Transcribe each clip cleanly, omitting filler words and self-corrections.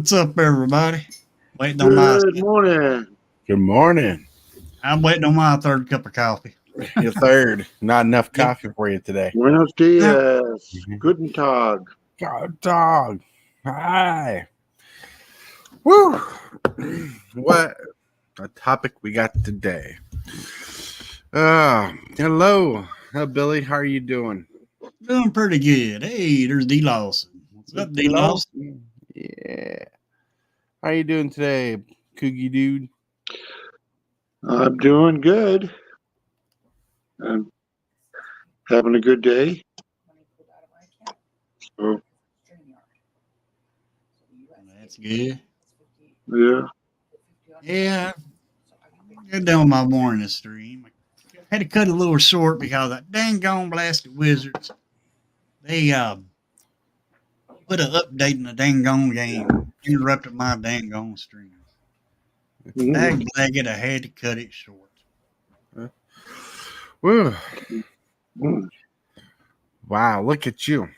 What's up, everybody? Waiting on Good morning. Good morning. I'm waiting on my third cup of coffee. Your third. Not enough coffee for you today. Buenos dias. Guten Tag. God, dog. Hi. Woo. What a topic we got today. Hello. Billy. How are you doing? Doing pretty good. Hey, there's D. Lawson. What's up, D. Lawson? Yeah. How you doing today, Coogie Dude? I'm doing good. I'm having a good day. So, That's good. yeah. Yeah, good doing my morning stream. I had to cut it a little short because that dang gone blasted wizards. They put an update in the dang gone game, interrupted my dang gone stream. Dag it, I had to cut it short. Woo. Mm. Wow, look at you.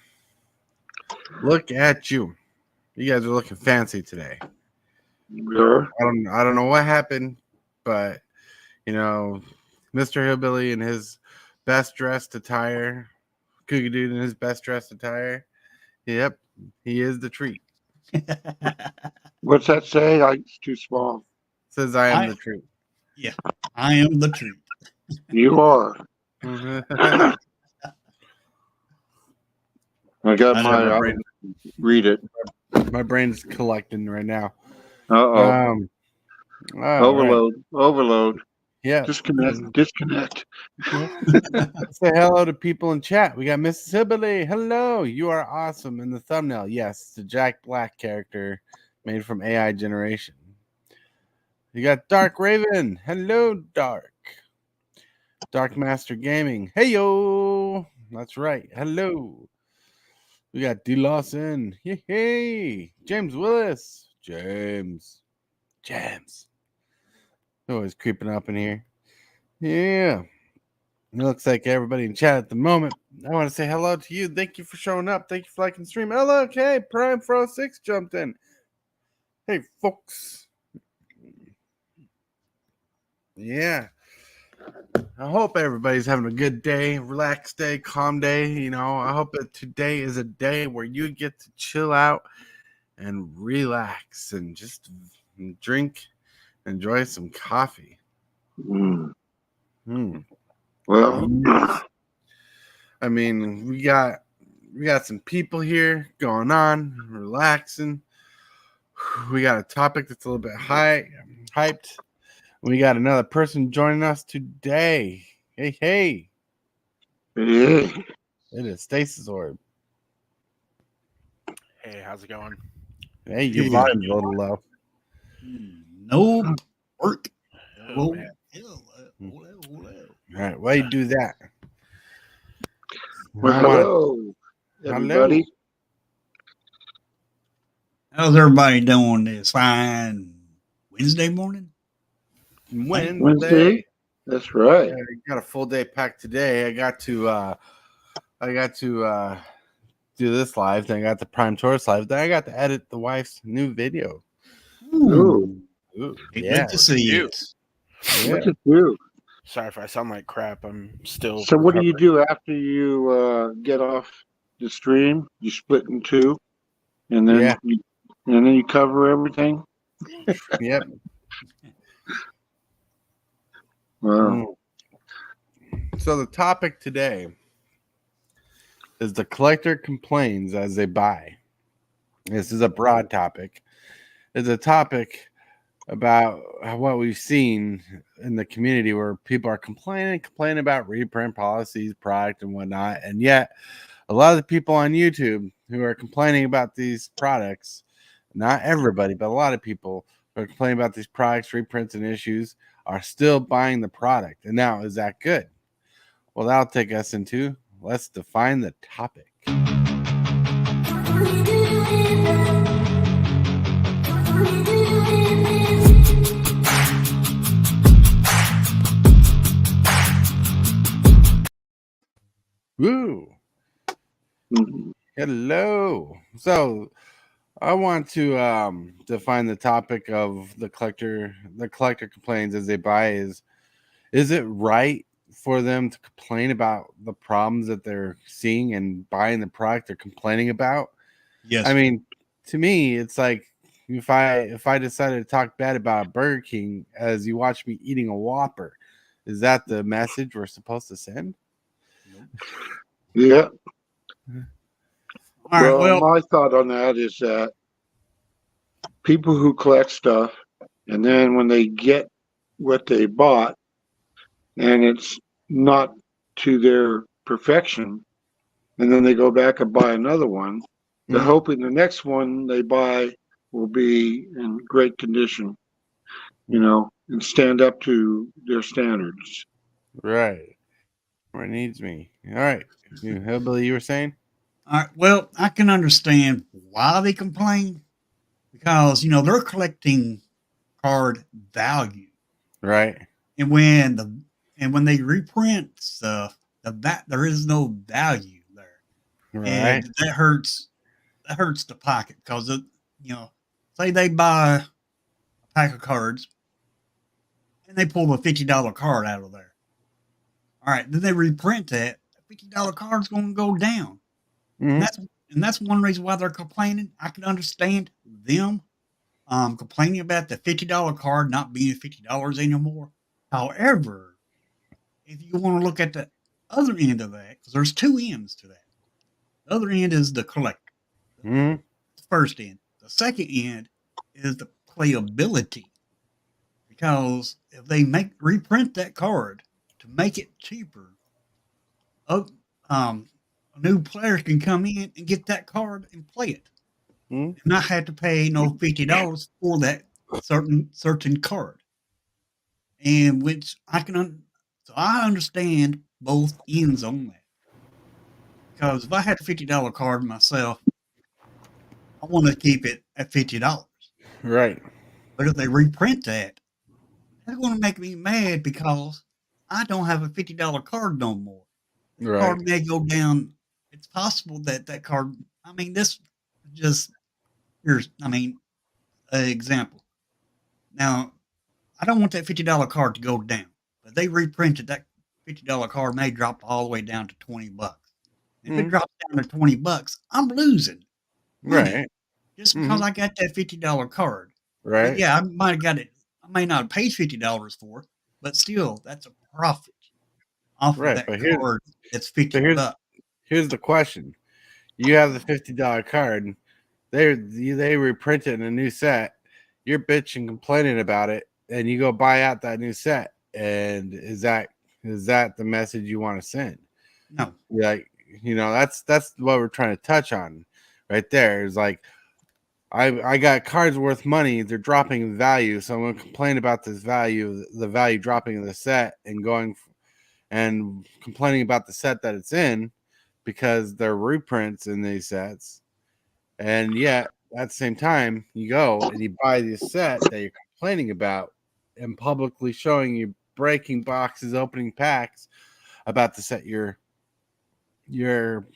Look at you. You guys are looking fancy today. Yeah. I don't know what happened, but you know, Mr. Hillbilly in his best dressed attire, Cookie Dude in his best dressed attire. Yep, he is the treat. What's that say? It's too small. Says I am the treat. Yeah, I am the treat. You are. I got my read it. My brain's collecting right now. Uh-oh. Overload. Right. Overload. Yeah. Disconnect. Say hello to people in chat. We got Mrs. Hillbilly. Hello. You are awesome. In the thumbnail, yes, it's a Jack Black character made from AI generation. You got Darc Raven. Hello, Darc. Dark Master Gaming. Hey yo. That's right. Hello. We got D. Lawson. Hey. James Willis. James. Always creeping up in here. Yeah. It looks like everybody in chat at the moment. I want to say hello to you. Thank you for showing up. Thank you for liking the stream. Hello. Okay. Prime Fro 6 jumped in. Hey, folks. Yeah. I hope everybody's having a good day, relaxed day, calm day. You know, I hope that today is a day where you get to chill out and relax and just drink, enjoy some coffee. Well, I mean, we got some people here going on, relaxing. We got a topic that's a little bit hyped. We got another person joining us today. Hey. Yeah. It is Stasis Orb. Hey, how's it going? Hey, your volume's a little low. No work. Oh, man. All right, why you do that? Well, hello, everybody. How's everybody doing this fine Wednesday morning? Wednesday. That's right. Yeah, I got a full day packed today. I got to do this live. Then I got the Prime Tourist live. Then I got to edit the wife's new video. Ooh. Yeah. Good to see you. Yeah. Look at you. Sorry if I sound like crap. I'm still. So, what do you do after you get off the stream? You split in two, and then you cover everything. Yep. Wow. So the topic today is the collector complains as they buy. This is a broad topic. It's a topic about what we've seen in the community where people are complaining about reprint policies, product, and whatnot. And yet a lot of the people on YouTube who are complaining about these products, not everybody, but a lot of people who are complaining about these products, reprints, and issues are still buying the product. And now, is that good? Well, that'll take us into, let's define the topic. Woo! Hello. So, I want to define the topic of the collector complains as they buy is it right for them to complain about the problems that they're seeing and buying the product they're complaining about? Yes. I mean, to me, it's like if I decided to talk bad about Burger King as you watch me eating a Whopper, is that the message we're supposed to send? Nope. Yeah. All right. Well, my thought on that is that people who collect stuff, and then when they get what they bought, and it's not to their perfection, and then they go back and buy another one, they're hoping the next one they buy will be in great condition, and stand up to their standards. Right. Where it needs me. All right. Hillbilly, you were saying? all right. Well, I can understand why they complain because they're collecting card value, Right. and when they reprint stuff, there is no value there, Right. and that hurts. That hurts the pocket because say they buy a pack of cards and they pull a $50 card out of there. All right, then they reprint that. The $50 card's going to go down. Mhm. And that's one reason why they're complaining. I can understand them complaining about the $50 card not being $50 anymore. However, if you want to look at the other end of that, because there's two ends to that. The other end is the collector. Mhm. The first end. The second end is the playability. Because if they reprint that card to make it cheaper, a new player can come in and get that card and play it, Mhm. and not have to pay no $50 for that certain card. And which so I understand both ends on that. Because if I had a $50 card myself, I want to keep it at $50. Right. But if they reprint that, that's going to make me mad because I don't have a $50 card no more. That Right. card may go down. It's possible that card. I mean, this just here's. I mean, an example. Now, I don't want that $50 card to go down, but they reprinted that $50 card may drop all the way down to $20. If it Mhm. drops down to $20, I'm losing money Right. just because Mhm. I got that $50 card. But Right. yeah, I might have got it. I may not have paid $50 for it, but still, that's a profit off of Right. that But card. That's but $50. here's the question. You have the $50 card. They reprint it in a new set. You're bitching, complaining about it, and you go buy out that new set. And is that the message you want to send? No. Like, that's what we're trying to touch on right there. Is like I got cards worth money. They're dropping in value, so I'm going to complain about this value, the value dropping in the set, and and complaining about the set that it's in because they're reprints in these sets. And yet, at the same time, you go and you buy this set that you're complaining about and publicly showing you breaking boxes, opening packs about the set you're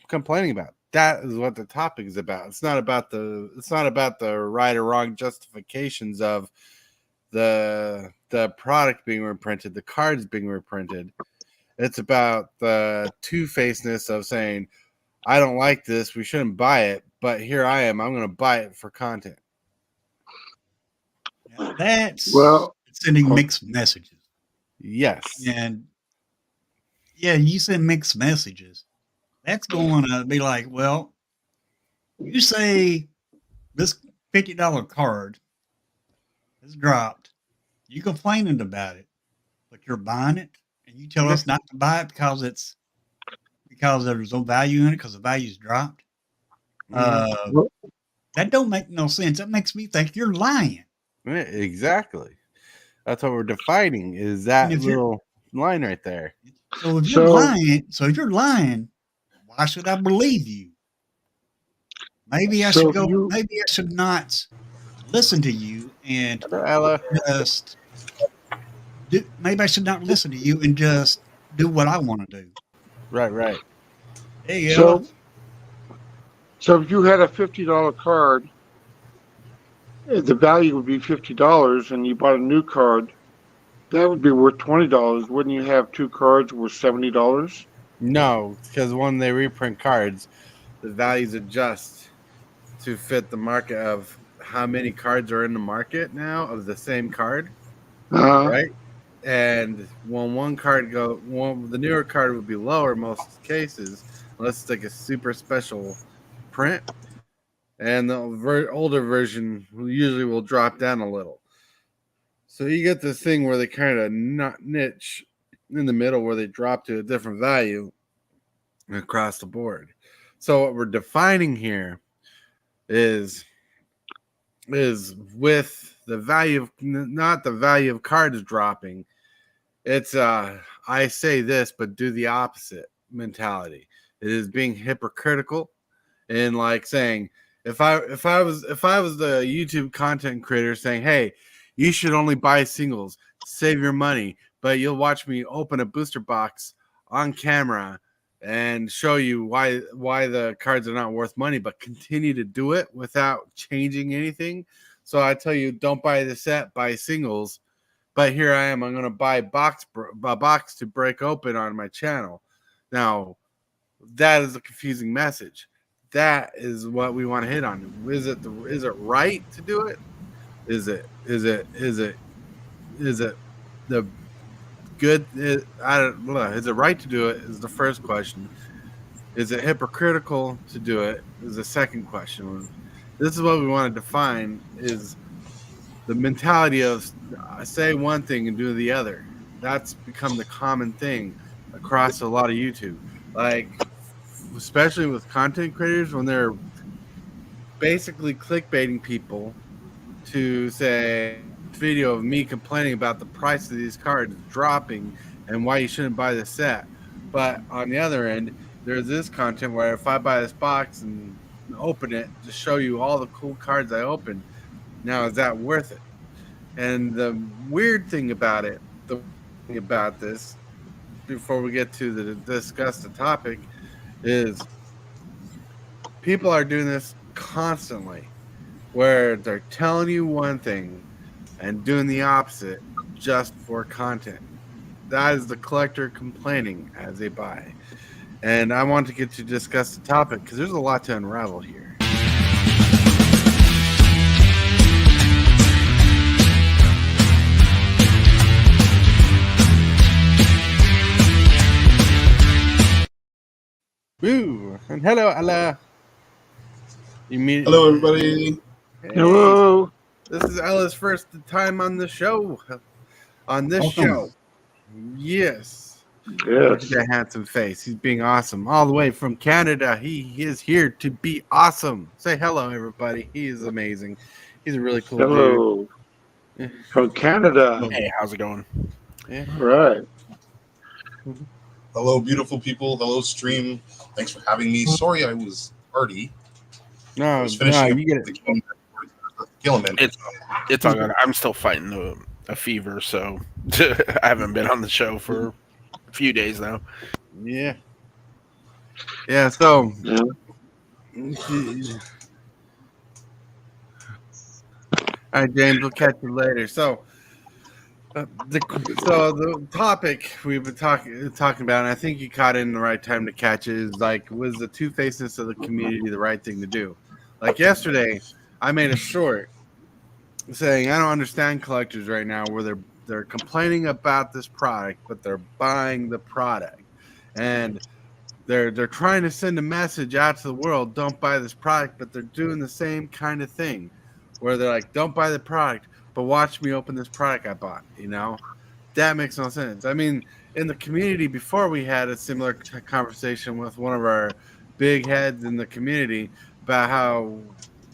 complaining about. That is what the topic is about. It's not about the right or wrong justifications of the product being reprinted, the cards being reprinted. It's about the two-facedness of saying, I don't like this, we shouldn't buy it, but here I am, I'm going to buy it for content. Now that's Well, sending mixed messages. Yes. And yeah, you send mixed messages. That's going to be like, well, you say this $50 card is dropped. You complaining about it, but you're buying it, and you tell us not to buy it because there's no value in it because the value's dropped. Mm-hmm. That don't make no sense. That makes me think you're lying. Exactly. That's what we're defining is that little line right there. So if you're lying, why should I believe you? Maybe I should go. Maybe I should not listen to you and just. Maybe I should not listen to you and just do what I want to do. Right. Hey, Ella. So if you had a $50 card the value would be $50 and you bought a new card, that would be worth $20. Wouldn't you have two cards worth $70? No, because when they reprint cards, the values adjust to fit the market of how many cards are in the market now of the same card, right? And when one card the newer card would be lower most cases, unless it's like a super special print, and the older version usually will drop down a little. So you get this thing where they kind of not niche in the middle, where they drop to a different value across the board. So what we're defining here is with the value of, not the value of cards dropping. It's I say this but do the opposite mentality. It is being hypocritical and like saying if I was the YouTube content creator saying, hey, you should only buy singles, save your money, but you'll watch me open a booster box on camera and show you why the cards are not worth money, but continue to do it without changing anything. So I tell you, don't buy the set, buy singles. But here I am. I'm going to buy a box to break open on my channel. Now, that is a confusing message. That is what we want to hit on. Is it right to do it? Is it the good? Is it right to do it? Is the first question. Is it hypocritical to do it? Is the second question. This is what we want to define: is the mentality of say one thing and do the other. That's become the common thing across a lot of YouTube. Like, especially with content creators, when they're basically clickbaiting people to say video of me complaining about the price of these cards dropping and why you shouldn't buy the set. But on the other end, there's this content where if I buy this box and open it to show you all the cool cards I opened, now is that worth it? And the weird thing about this, before we get to discuss the topic, is people are doing this constantly, where they're telling you one thing and doing the opposite just for content. That is the collector complaining as they buy. And I want to get to discuss the topic because there's a lot to unravel here. Woo! And hello, Ella. Hello, everybody. Hey. Hello. This is Ella's first time on the show. On this Welcome. show. Yes. Look Yes. at that handsome face. He's being awesome. All the way from Canada. He is here to be awesome. Say hello, everybody. He is amazing. He's a really cool dude. Hello. Yeah. From Canada. Hey, how's it going? Yeah. Right. Hello, beautiful people. Hello, stream. Thanks for having me. Sorry I was tardy. I No, was finishing up you get the it. Gilliman. It's all good. I'm still fighting a fever, so I haven't been on the show for a few days now. Yeah. Yeah, so Yeah. all right, James, we'll catch you later. So the topic we've been talking about, and I think you caught it in the right time to catch it, is like, was the two-facedness of the community the right thing to do? Like yesterday, I made a short saying I don't understand collectors right now where they're complaining about this product, but they're buying the product, and they're trying to send a message out to the world, don't buy this product, but they're doing the same kind of thing where they're like, don't buy the product, but watch me open this product I bought. You know, that makes no sense. I mean, in the community before, we had a similar conversation with one of our big heads in the community about how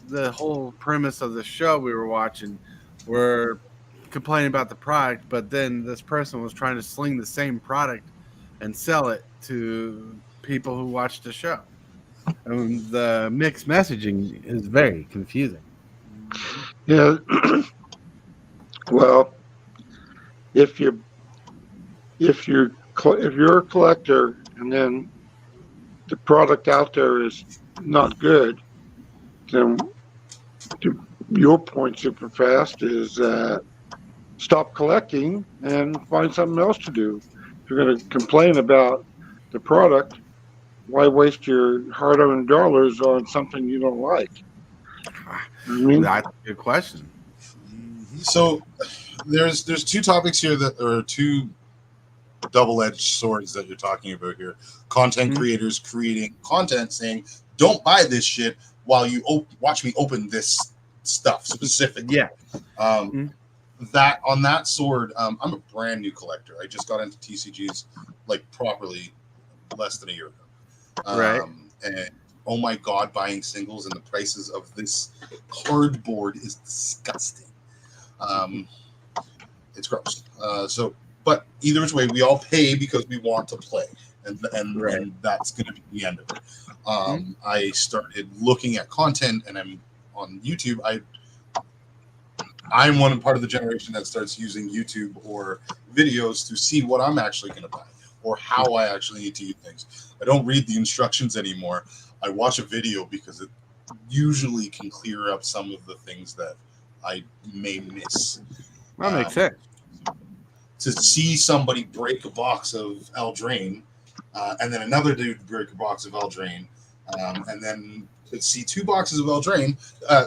the whole premise of the show we were watching were complaining about the product, but then this person was trying to sling the same product and sell it to people who watched the show. And the mixed messaging is very confusing. Yeah. Well, if you're a collector and then the product out there is not good, then your point super fast is stop collecting and find something else to do. If you're going to complain about the product, why waste your hard-earned dollars on something you don't like? I mean, That's a good question. So there's two topics here that are two double-edged swords that you're talking about here. Content creators creating content saying, "Don't buy this shit," while you watch me open this stuff specifically. Yeah. That on that sword, I'm a brand new collector. I just got into TCGs like properly less than a year ago. Right. And oh my god, buying singles and the prices of this cardboard is disgusting. It's gross. But either which way, we all pay because we want to play, and that's going to be the end of it. I started looking at content, and I'm on YouTube. I'm part of the generation that starts using YouTube or videos to see what I'm actually going to buy or how I actually need to use things. I don't read the instructions anymore. I watch a video because it usually can clear up some of the things that I may miss. That makes sense. To see somebody break a box of Eldraine, and then another dude break a box of Eldraine, and then to see two boxes of Eldraine,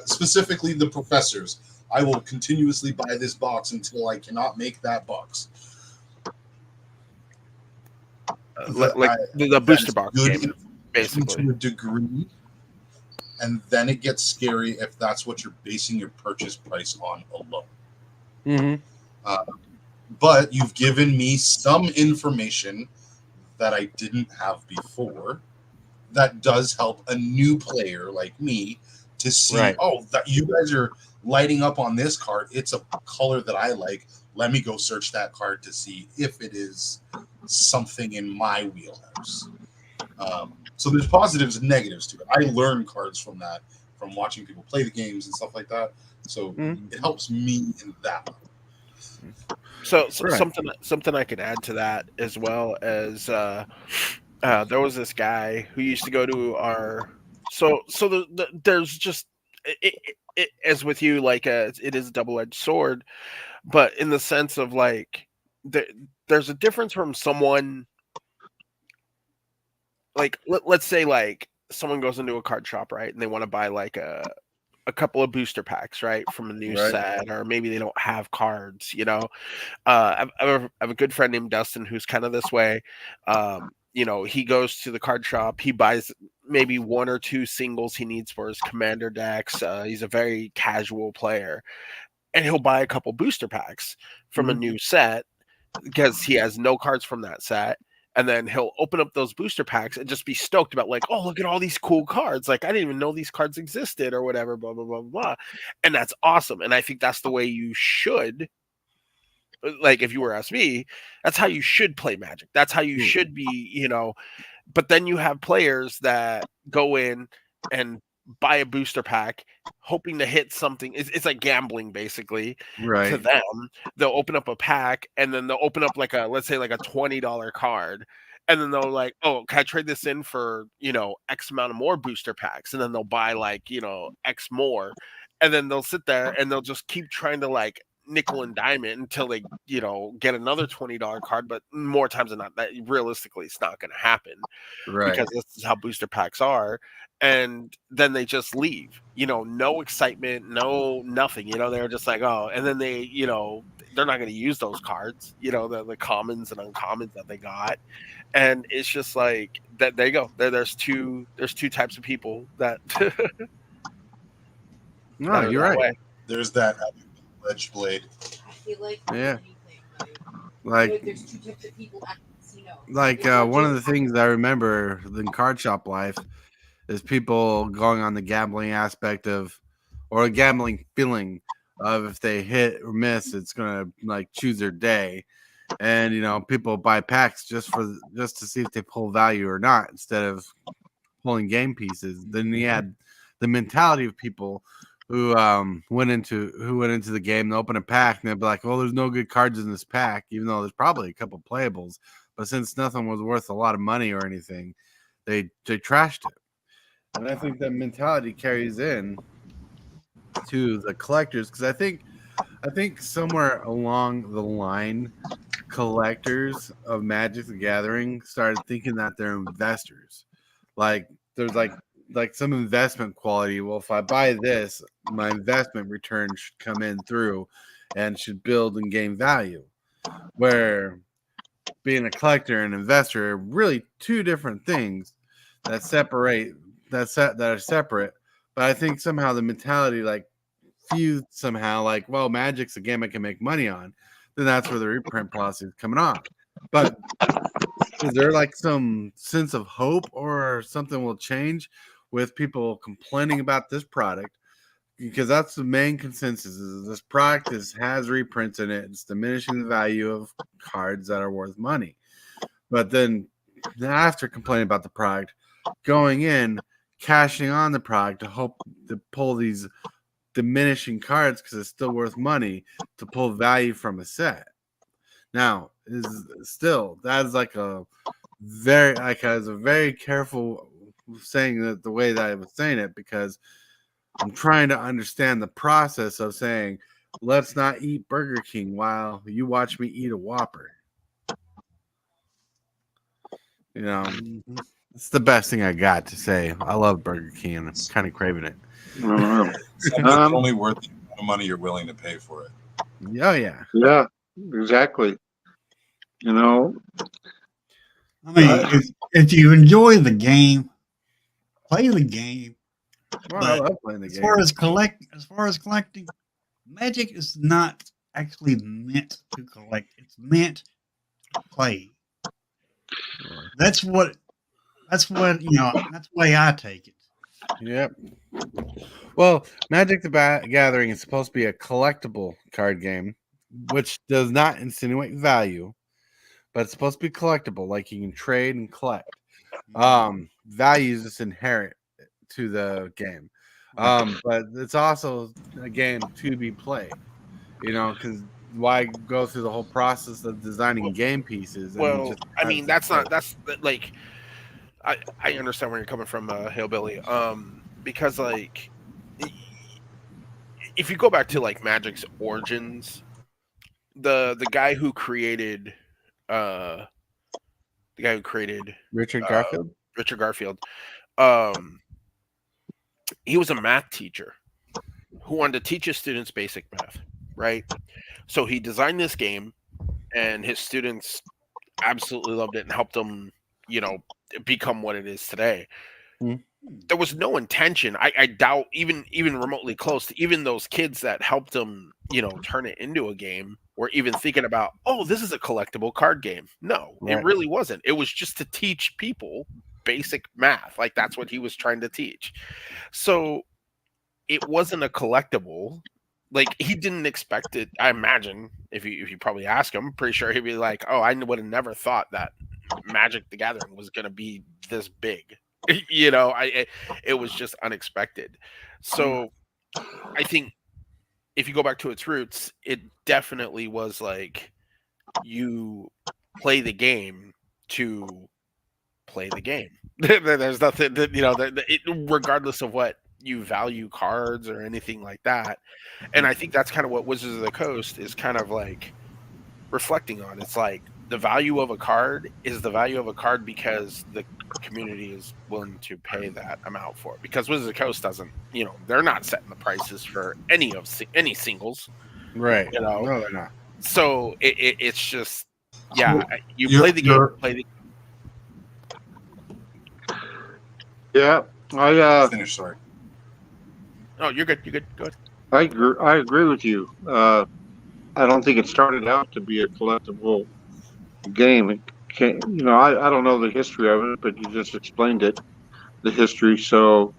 specifically the professors. I will continuously buy this box until I cannot make that box. The booster box game, basically. To a degree, and then it gets scary if that's what you're basing your purchase price on alone. But you've given me some information that I didn't have before that does help a new player like me to see, that you guys are lighting up on this card. It's a color that I like. Let me go search that card to see if it is something in my wheelhouse. So there's positives and negatives to it. I learn cards from that, from watching people play the games and stuff like that. So it helps me in that one. So something I could add to that as well as there was this guy who used to go to our there's just it as with you, like it is a double-edged sword, but in the sense of like there's a difference from someone like let's say like someone goes into a card shop, right, and they want to buy like a couple of booster packs, right, from a new set, or maybe they don't have cards, you know. I have a good friend named Dustin who's kind of this way. You know, he goes to the card shop, he buys maybe one or two singles he needs for his commander decks. He's a very casual player, and he'll buy a couple booster packs from a new set because he has no cards from that set. And then he'll open up those booster packs and just be stoked about like, oh, look at all these cool cards. Like, I didn't even know these cards existed or whatever, blah, blah, blah, blah. And that's awesome. And I think that's the way you should, like, if you were asked me, that's how you should play Magic. That's how you should be, you know. But then you have players that go in and buy a booster pack hoping to hit something. It's like gambling basically to them. They'll open up a pack and then they'll open up like let's say like a $20 card, and then they'll like, oh, can I trade this in for, you know, X amount of more booster packs? And then they'll buy like, you know, X more, and then they'll sit there and they'll just keep trying to like nickel and dime it until they, you know, get another $20 card. But more times than not, that realistically it's not going to happen, because this is how booster packs are. And then they just leave, you know, no excitement, no nothing, you know. They're just like, oh, and then they, you know, they're not going to use those cards, you know, the commons and uncommons that they got. And it's just like that. There you go. There's two types of people that no, you're right. Way. There's that edge blade. I feel like like there's two types of people at the casino. Like one of the things I remember in card shop life is people going on the gambling aspect of, or a gambling feeling of, if they hit or miss, it's gonna like choose their day. And you know, people buy packs just to see if they pull value or not, instead of pulling game pieces. Then you had the mentality of people who went into the game, they open a pack and they'd be like, well, there's no good cards in this pack, even though there's probably a couple playables. But since nothing was worth a lot of money or anything, they trashed it. And I think that mentality carries in to the collectors, because I think somewhere along the line, collectors of Magic the Gathering started thinking that they're investors. Like there's like some investment quality. Well, if I buy this, my investment return should come in through and should build and gain value. Where being a collector and investor are really two different things that separate that are separate. But I think somehow the mentality like fused somehow like, well, Magic's a game I can make money on. Then that's where the reprint policy is coming on. But is there like some sense of hope or something will change with people complaining about this product? Because that's the main consensus is this product has reprints in it. It's diminishing the value of cards that are worth money. But then after complaining about the product, going in, cashing on the product to hope to pull these diminishing cards because it's still worth money to pull value from a set. Now, that is like a very careful saying that the way that I was saying it, because I'm trying to understand the process of saying, let's not eat Burger King while you watch me eat a Whopper. You know, it's the best thing I got to say. I love Burger King and I'm kind of craving it. It's only worth the amount of money you're willing to pay for it. Oh, yeah. Yeah, exactly. You know, I mean, if you enjoy the game, play the game. Well, I love playing the As game. as far as collecting, Magic is not actually meant to collect. It's meant to play. That's what that's the way I take it. Yep. Well, Magic the Gathering is supposed to be a collectible card game, which does not insinuate value, but it's supposed to be collectible, like you can trade and collect. Value is just inherent to the game. But it's also a game to be played, because why go through the whole process of designing game pieces? Well, I mean, that's like, I understand where you're coming from, Hillbilly. Because like, if you go back to like Magic's origins, the guy who created, Richard Garfield. Richard Garfield, he was a math teacher who wanted to teach his students basic math, right? So he designed this game, and his students absolutely loved it and helped them, become what it is today. Mm. There was no intention. I doubt even remotely close to even those kids that helped him, turn it into a game were even thinking about, oh, this is a collectible card game. No, Right. It really wasn't. It was just to teach people basic math. Like that's what he was trying to teach. So it wasn't a collectible. Like he didn't expect it. I imagine if you probably ask him, I'm pretty sure he'd be like, oh, I would have never thought that Magic the Gathering was going to be this big. It was just unexpected. So I think if you go back to its roots, it definitely was like you play the game to play the game. There's nothing that, regardless of what you value cards or anything like that. And I think that's kind of what Wizards of the Coast is kind of like reflecting on. It's like the value of a card is the value of a card because the community is willing to pay that amount for it. Because Wizards of the Coast doesn't, they're not setting the prices for any singles. Right. No, they're not. So it's just, you play the game, play the. yeah, Finish, sorry. Oh, you're good. You're good. Go ahead. I agree with you. I don't think it started out to be a collectible game. It can't, I don't know the history of it, but you just explained it, the history. So,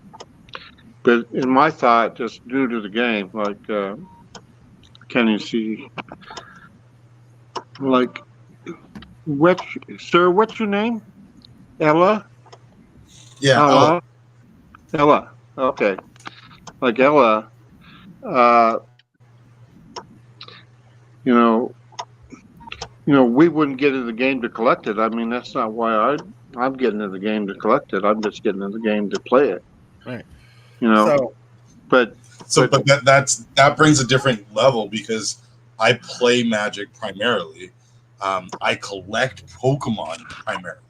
but in my thought, just due to the game, like, can you see, like, sir, what's your name? Ella? Yeah. Ella. Okay. Like Ella, we wouldn't get into the game to collect it. I mean, that's not why I'm getting into the game to collect it. I'm just getting into the game to play it. Right. So But But that brings a different level because I play Magic primarily. I collect Pokemon primarily.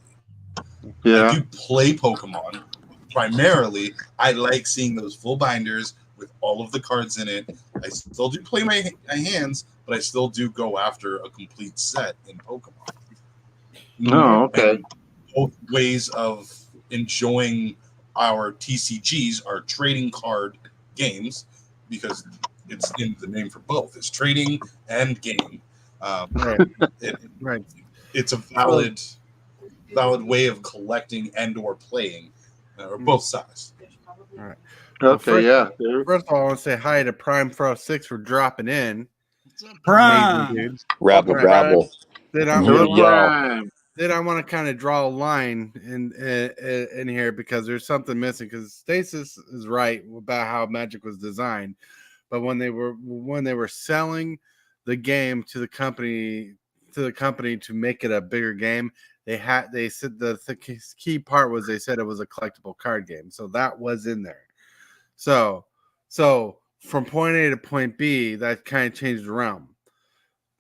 I yeah, do play Pokemon primarily. I like seeing those full binders with all of the cards in it. I still do play my hands, but I still do go after a complete set in Pokemon. oh, okay. And both ways of enjoying our TCGs are trading card games because it's in the name for both. It's trading and game. Right. It, Right. it's a valid way of collecting and or playing, or both sides. All right. Okay, yeah. First of all, I want to say hi to Prime Fro 6 for dropping in. What's up, Amazing, Prime? dude. Rabble, Right. rabble. Then I Good Yeah. Prime. then I want to kind of draw a line in here because there's something missing. Because Stasis is right about how Magic was designed, but when they were selling the game to the company to make it a bigger game, they said the key part was they said it was a collectible card game, so that was in there. So from point A to point B, that kind of changed the realm.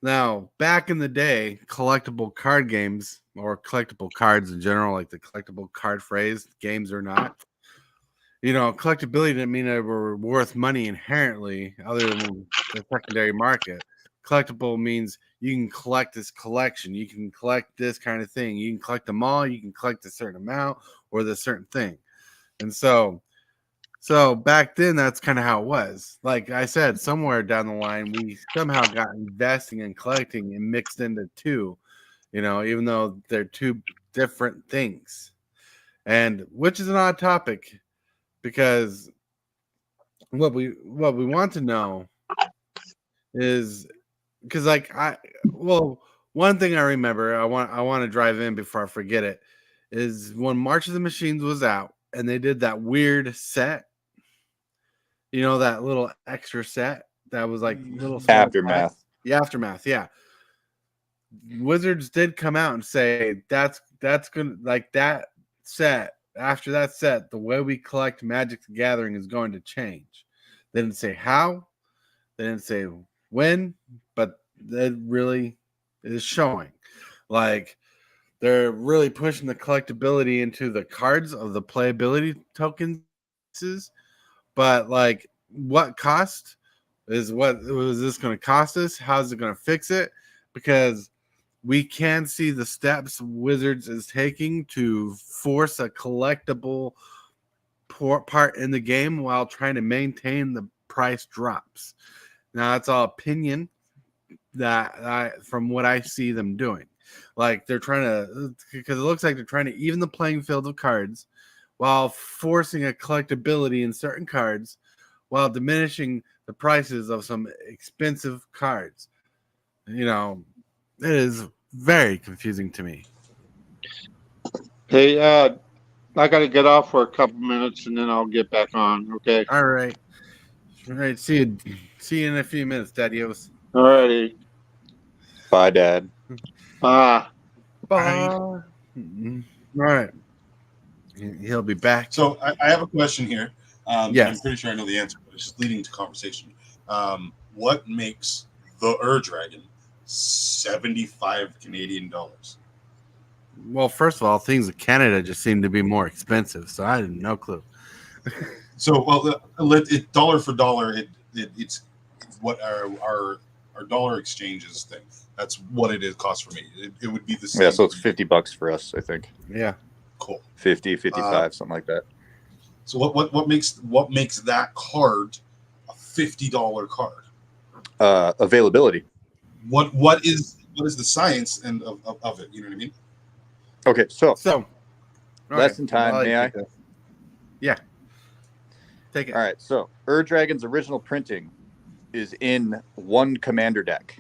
Now, back in the day, collectible card games or collectible cards in general, like the collectible card phrase, games or not, collectability didn't mean they were worth money inherently, other than the secondary market. Collectible means you can collect this collection, you can collect this kind of thing, you can collect them all, you can collect a certain amount or the certain thing, and so back then, that's kind of how it was. Like I said, somewhere down the line, we somehow got investing and collecting and mixed into two, even though they're two different things. And which is an odd topic because what we want to know is because one thing I remember I want to drive in before I forget it is when March of the Machines was out and they did that weird set. That little extra set that was like little Aftermath. The Aftermath, yeah. Wizards did come out and say that's gonna, like, that set. After that set, the way we collect Magic the Gathering is going to change. They didn't say how, they didn't say when, but that really is showing. Like, they're really pushing the collectability into the cards of the playability tokens. But like, what cost what was this going to cost us? How's it going to fix it? Because we can see the steps Wizards is taking to force a collectible part in the game while trying to maintain the price drops. Now, that's all opinion from what I see them doing. Like, they're trying to, because it looks like they're trying to even the playing field of cards while forcing a collectability in certain cards while diminishing the prices of some expensive cards. It is very confusing to me. Hey, I got to get off for a couple minutes and then I'll get back on. Okay. All right. See you in a few minutes, Daddy-Os. All righty. Bye, Dad. Bye. All right. He'll be back. So I have a question here. Yes. I'm pretty sure I know the answer, but it's just leading to conversation. What makes the Dragon 75 Canadian dollars? Well, first of all, things in Canada just seem to be more expensive, so I had no clue. So, dollar for dollar, it's what our dollar exchanges thing. That's what it is cost for me. It would be the same. Yeah, so it's $50 for us, I think. Yeah. Cool. 50, 55, something like that. So what makes that card a $50 card? Availability. What is the science and of it? You know what I mean? Okay, so Lesson time, may I? Yeah. Take it. All right, so Dragon's original printing is in one Commander deck.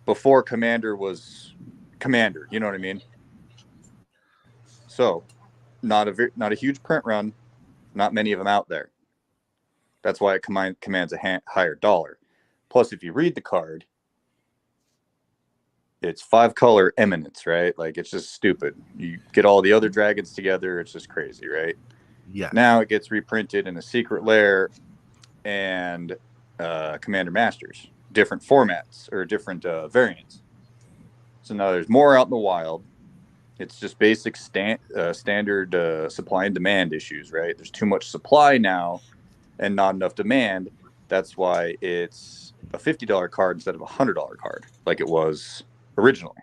Before Commander was Commander, you know what I mean? So, not a huge print run, not many of them out there. That's why it commands a higher dollar. Plus, if you read the card, it's 5-color eminence, right? Like, it's just stupid. You get all the other dragons together, it's just crazy, right? Yeah. Now it gets reprinted in a secret lair and Commander Masters, different formats or different variants. So now there's more out in the wild. It's just basic standard supply and demand issues, right? There's too much supply now and not enough demand. That's why it's a $50 card instead of a $100 card, like it was originally.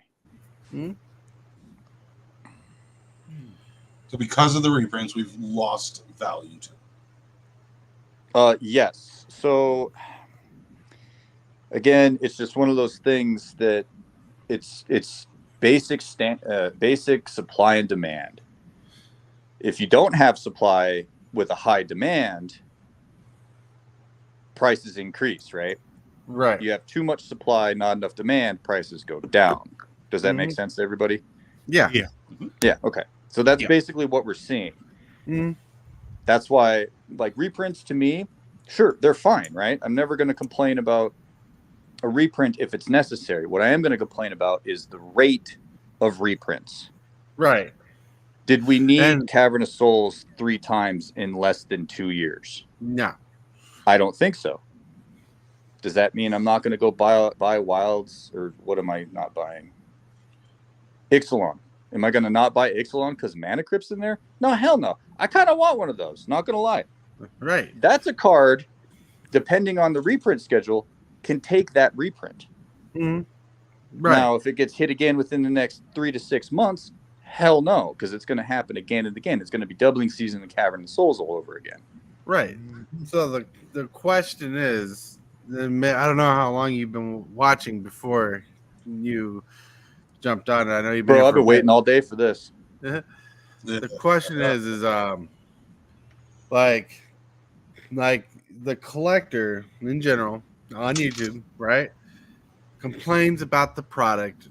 So because of the reprints, we've lost value to it. Yes. So again, it's just one of those things that it's basic supply and demand. If you don't have supply with a high demand, prices increase, right? Right. You have too much supply, not enough demand, prices go down. Does that make sense to everybody? Yeah. Yeah. Yeah. Okay. So that's Yeah. basically what we're seeing. Mm-hmm. That's why, like, reprints to me, sure, they're fine, right? I'm never going to complain about a reprint if it's necessary. What I am going to complain about is the rate of reprints. Right. Did we need And- Cavern of Souls 3 times in less than 2 years? No. I don't think so. Does that mean I'm not going to go buy Wilds, or what am I not buying? Ixalan. Am I going to not buy Ixalan because Mana Crypt's in there? No, hell no. I kind of want one of those. Not going to lie. Right. That's a card, depending on the reprint schedule, can take that reprint. Mm-hmm. Right. Now, if it gets hit again within the next 3 to 6 months, hell no, because it's going to happen again and again. It's going to be doubling season of Cavern of Souls all over again. Right. So the question is, I don't know how long you've been watching before you jumped on it. I know you've been. Bro, I've been waiting all day for this. The question is like the collector in general on YouTube, right? Complains about the product,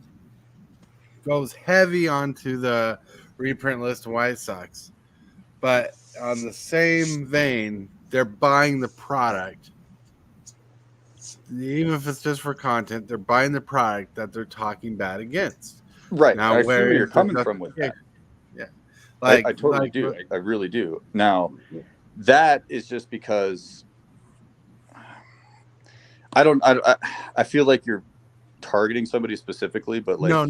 goes heavy onto the reprint list of why it sucks. But on the same vein, they're buying the product. Even if it's just for content, they're buying the product that they're talking bad against. Right. Now, I see where you're is the coming from with that. Yeah. I totally do. I really do. Now, that is just because I feel like you're targeting somebody specifically, but like no.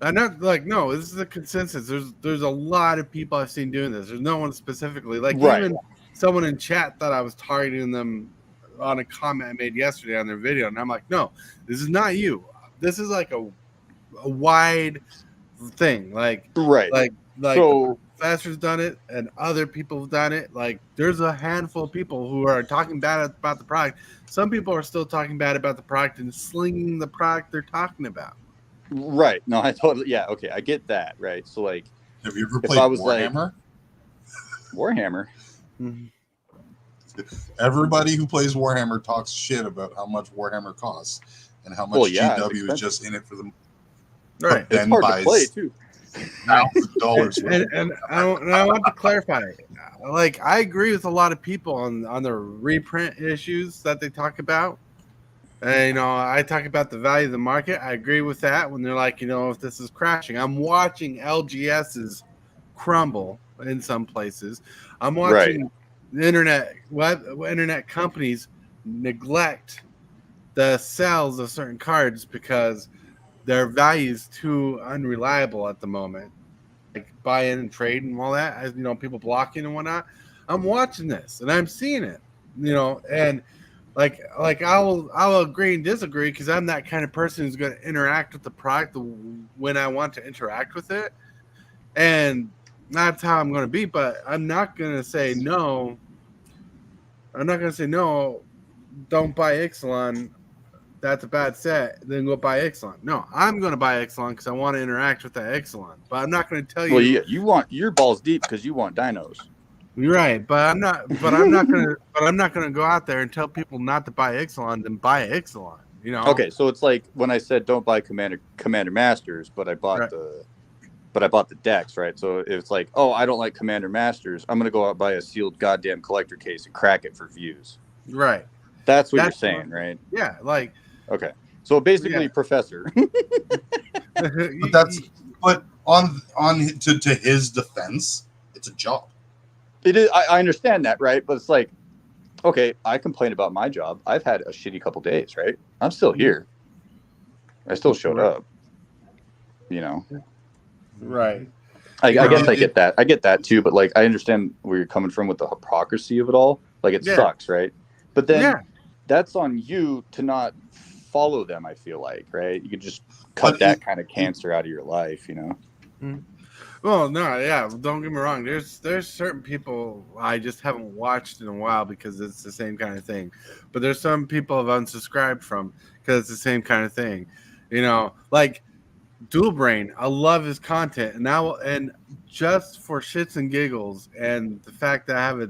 I'm not like no. This is a consensus. There's a lot of people I've seen doing this. There's no one specifically. Like even someone in chat thought I was targeting them on a comment I made yesterday on their video, and I'm like, no, this is not you. This is like a wide thing. Like so, Professor's done it, and other people have done it. Like there's a handful of people who are talking bad about the product. Some people are still talking bad about the product and slinging the product they're talking about. Right. No, I totally. Yeah. Okay. I get that. Right. So, like, have you ever played Warhammer? Warhammer. Mm-hmm. Everybody who plays Warhammer talks shit about how much Warhammer costs and how much GW is just in it for them. Right. It's hard to play too. $1,000. And I want to clarify. Like, I agree with a lot of people on the reprint issues that they talk about. And, I talk about the value of the market. I agree with that when they're like, if this is crashing. I'm watching LGSs crumble in some places. I'm watching internet companies neglect the sales of certain cards because their value is too unreliable at the moment. Like buy in and trade and all that, as people blocking and whatnot. I'm watching this and I'm seeing it, and like I'll agree and disagree because I'm that kind of person who's going to interact with the product when I want to interact with it, and that's how I'm going to be. But I'm not going to say no. I'm not going to say no. Don't buy Ixalan. That's a bad set. Then go buy Ixalan. No, I'm going to buy Ixalan because I want to interact with that Ixalan. But I'm not going to tell you. Well, you want your balls deep because you want dinos. You're right, but I'm not. But I'm not going to. But I'm not going to go out there and tell people not to buy Ixalan. Then buy Ixalan. Okay, so it's like when I said don't buy Commander Masters, but I bought I bought the decks, right? So it's like, oh, I don't like Commander Masters. I'm going to go out and buy a sealed goddamn collector case and crack it for views. Right. That's what you're saying, right? Yeah, like. Okay, so basically, Professor. but on to his defense, it's a job. It is. I understand that, right? But it's like, okay, I complain about my job. I've had a shitty couple days, right? I'm still here. I still showed up. You know. Right. I guess I It- get that. I get that too, but like I understand where you're coming from with the hypocrisy of it all. Like it Yeah. sucks, right? But then Yeah. that's on you to not follow them, I feel like, right? You could just cut But that kind of cancer out of your life, you know? Well, no, yeah. Don't get me wrong. There's certain people I just haven't watched in a while because it's the same kind of thing. But there's some people I've unsubscribed from because it's the same kind of thing. You know, like Dual Brain. I love his content, and just for shits and giggles, and the fact that I have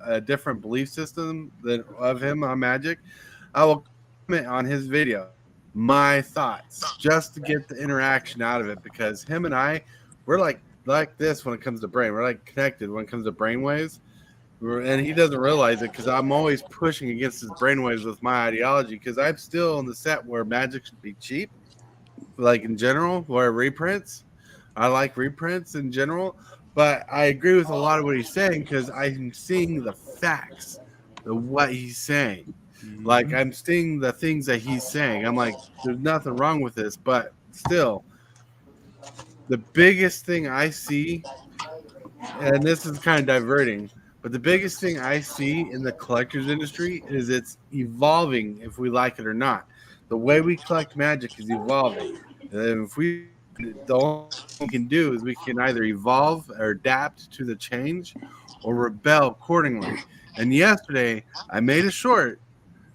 a different belief system than of him on Magic, I will comment on his video my thoughts just to get the interaction out of it because him and I we're like this when it comes to brain. We're like connected when it comes to brainwaves. And he doesn't realize it because I'm always pushing against his brainwaves with my ideology because I'm still in the set where magic should be cheap, like in general, where reprints. I like reprints in general, but I agree with a lot of what he's saying because I'm seeing the facts of what he's saying. Like I'm seeing the things that he's saying. I'm like, there's nothing wrong with this, but still, the biggest thing I see, and this is kind of diverting, but the biggest thing I see in the collector's industry is it's evolving if we like it or not. The way we collect magic is evolving. And if we, the only thing we can do is we can either evolve or adapt to the change or rebel accordingly. And yesterday, I made a short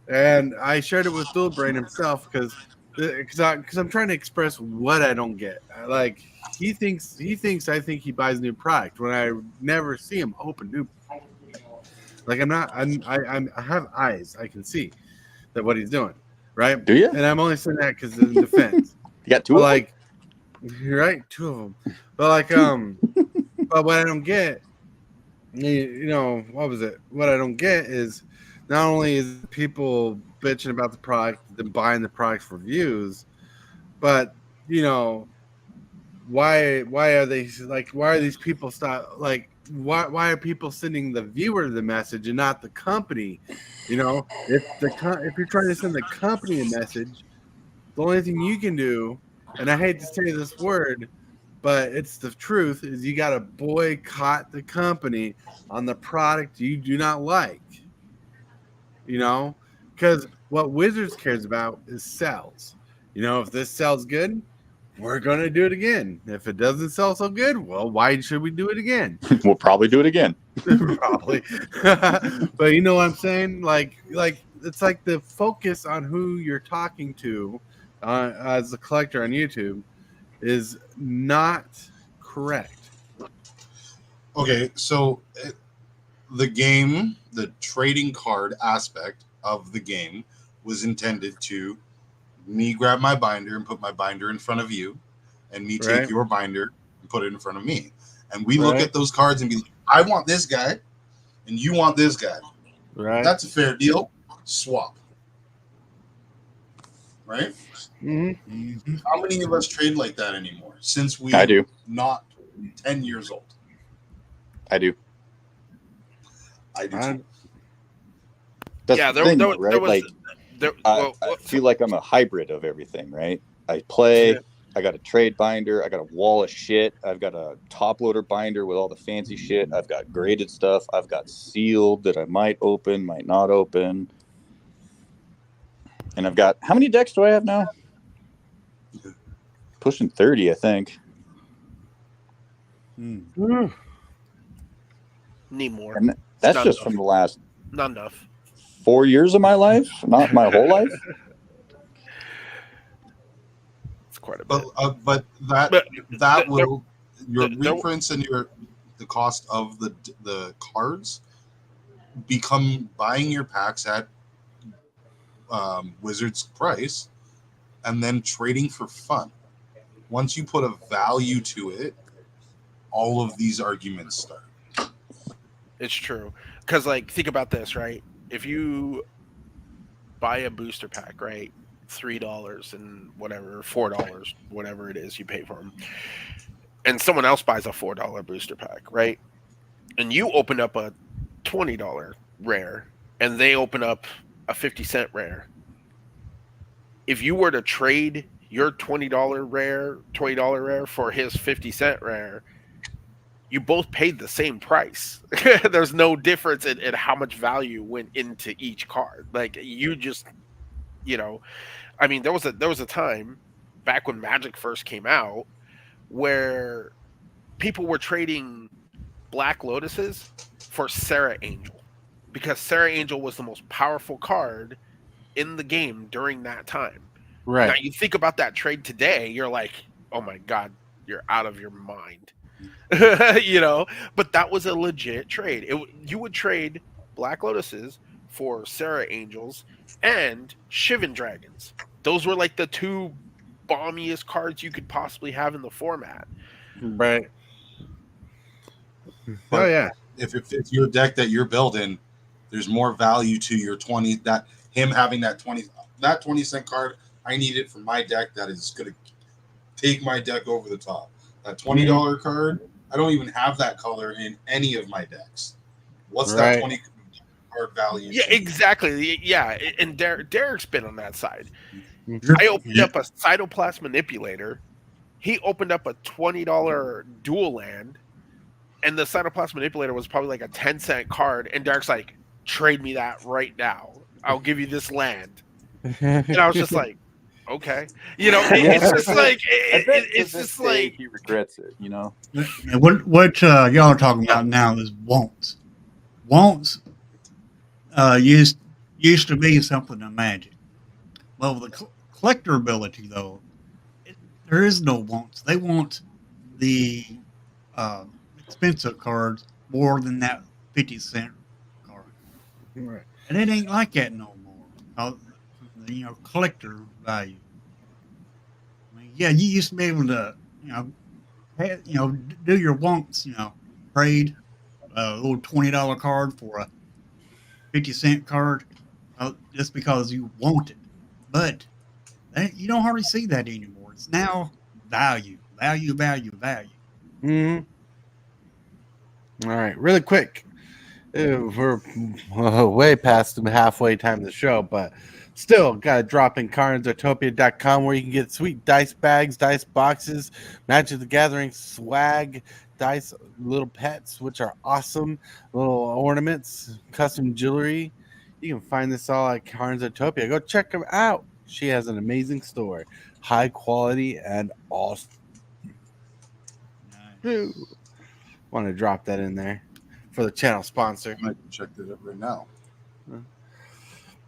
and I shared it with Dual Brain himself because I'm trying to express what I don't get. Like he thinks I think he buys new product when I never see him open new. Like I'm not I have eyes, I can see that what he's doing, right? Do you? And I'm only saying that because in defense. You got two But of them? like you're right, two of them. But like but what I don't get, you know, what was it? What I don't get is not only is people bitching about the product, then buying the product for views, but you know, why are they like why are these people stop like why are people sending the viewer the message and not the company? You know, if you're trying to send the company a message, the only thing you can do, and I hate to say this word, but it's the truth, is you got to boycott the company on the product you do not like. You know, because what Wizards cares about is sells. You know, if this sells good, we're going to do it again. If it doesn't sell so good, well, why should we do it again? We'll probably do it again. Probably. But you know what I'm saying? Like it's like the focus on who you're talking to as a collector on YouTube is not correct. Okay, so the game, the trading card aspect of the game was intended to me grab my binder and put my binder in front of you, and me take Right. your binder and put it in front of me. And we look Right. at those cards and be like, I want this guy, and you want this guy. Right. That's a fair deal. Swap. Right? Mm-hmm. How many of us trade like that anymore? Since we I do. not 10 years old. I do. I do too. That's Yeah, the there, thing, there, though, right? there was. Like, There, I well, feel like I'm a hybrid of everything, right? I play, Yeah. I got a trade binder, I got a wall of shit, I've got a top loader binder with all the fancy shit, I've got graded stuff, I've got sealed that I might open, might not open. And I've got, how many decks do I have now? Pushing 30, I think. Mm. need more. And that's Not just enough. from the last Not enough. 4 years of my life, not my whole life. It's quite a bit. But that But that there- will your there- reprints and the cost of the cards become buying your packs at Wizards price and then trading for fun. Once you put a value to it, all of these arguments start. It's true. Because, like, think about this, right? If you buy a booster pack, right? $3 and whatever, $4, whatever it is you pay for them. And someone else buys a $4 booster pack, right? And you open up a $20 rare and they open up a 50-cent rare, if you were to trade your $20 rare for his 50-cent rare, you both paid the same price. There's no difference in how much value went into each card. Like you just, I mean, there was a time back when Magic first came out where people were trading Black Lotuses for Sarah Angel because Sarah Angel was the most powerful card in the game during that time. Right. Now you think about that trade today, you're like, oh my God, you're out of your mind. But that was a legit trade. You would trade Black Lotuses for Sarah Angels and Shivan Dragons. Those were like the two bombiest cards you could possibly have in the format. Right. But Oh yeah. If your deck that you're building, there's more value to your 20, that him having that 20-cent card. I need it for my deck that is going to take my deck over the top. That $20 card, I don't even have that color in any of my decks. What's that 20 card value? Yeah, exactly. Yeah, and Derek's been on that side. I opened up a Cytoplasm Manipulator. He opened up a $20 dual land, and the Cytoplasm Manipulator was probably like a 10-cent card, and Derek's like, trade me that right now. I'll give you this land. And I was just like, okay. It's just like it's just like he regrets it, And what y'all are talking about now is wants. Wants used to be something in Magic. Well, the collector ability though, there is no wants. They want the expensive cards more than that 50-cent card, Right. and it ain't like that no more. Collector value. I mean, yeah, you used to be able to, do your wants, trade a little $20 card for a 50-cent card, just because you want it. But you don't hardly see that anymore. It's now value. Mm-hmm. All right, really quick. We're way past the halfway time of the show, but still got to drop in cardsartopia.com where you can get sweet dice bags, dice boxes, Magic the Gathering swag, dice, little pets, which are awesome, little ornaments, custom jewelry. You can find this all at Cardsartopia. Go check her out. She has an amazing store, high quality and awesome. Want to drop that in there for the channel sponsor. I might check that up right now.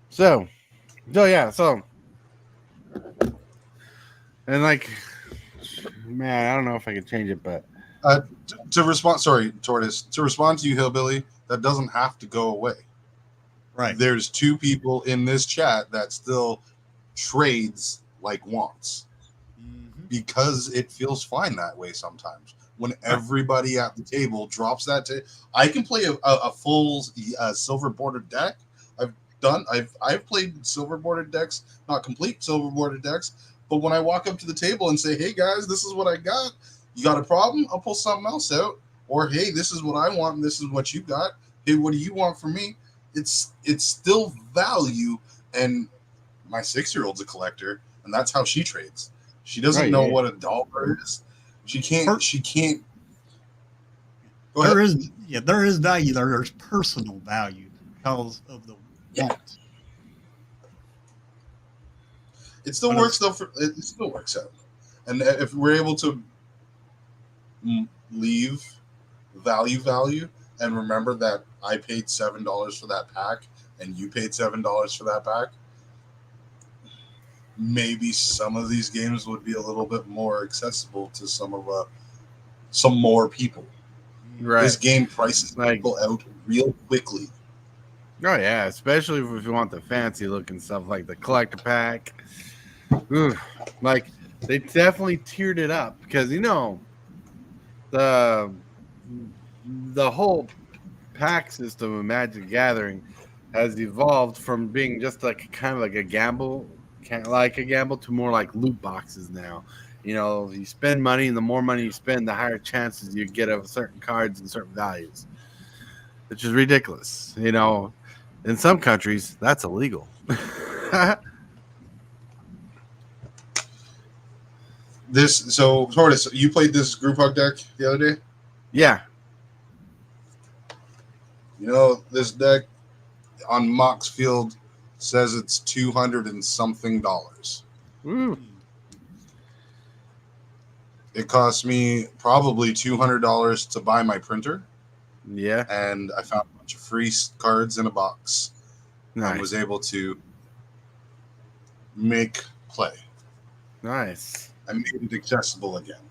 So, and like, man, I don't know if I can change it, but to respond, sorry, Tortoise, to respond to you, Hillbilly, that doesn't have to go away. Right. There's two people in this chat that still trades like wants because it feels fine that way sometimes. When everybody at the table drops that, I can play a full silver bordered deck. I've played silver bordered decks, not complete silver bordered decks. But when I walk up to the table and say, "Hey guys, this is what I got. You got a problem? I'll pull something else out." Or, "Hey, this is what I want, and this is what you got. Hey, what do you want from me?" It's still value. And my 6-year-old's a collector, and that's how she trades. She doesn't know what a dollar is. She can't. Go ahead. There is value there. There's personal value because of the wants. It still works though. It still works out, and if we're able to leave value, and remember that I paid $7 for that pack, and you paid $7 for that pack, maybe some of these games would be a little bit more accessible to some more people. right. This game prices people out real quickly. Oh yeah, especially if you want the fancy looking stuff like the collector pack. Ooh, like they definitely tiered it up because the whole pack system of Magic Gathering has evolved from being just like kind of like a gamble to more like loot boxes now. You spend money, and the more money you spend, the higher chances you get of certain cards and certain values, which is ridiculous. In some countries, that's illegal. So Tortoise, you played this group hug deck the other day? Yeah. You know, this deck on Mox Field says it's $200 and something. Ooh. It cost me probably $200 to buy my printer, Yeah. and I found a bunch of free cards in a box. Nice. And was able to make play. Nice. I made it accessible again.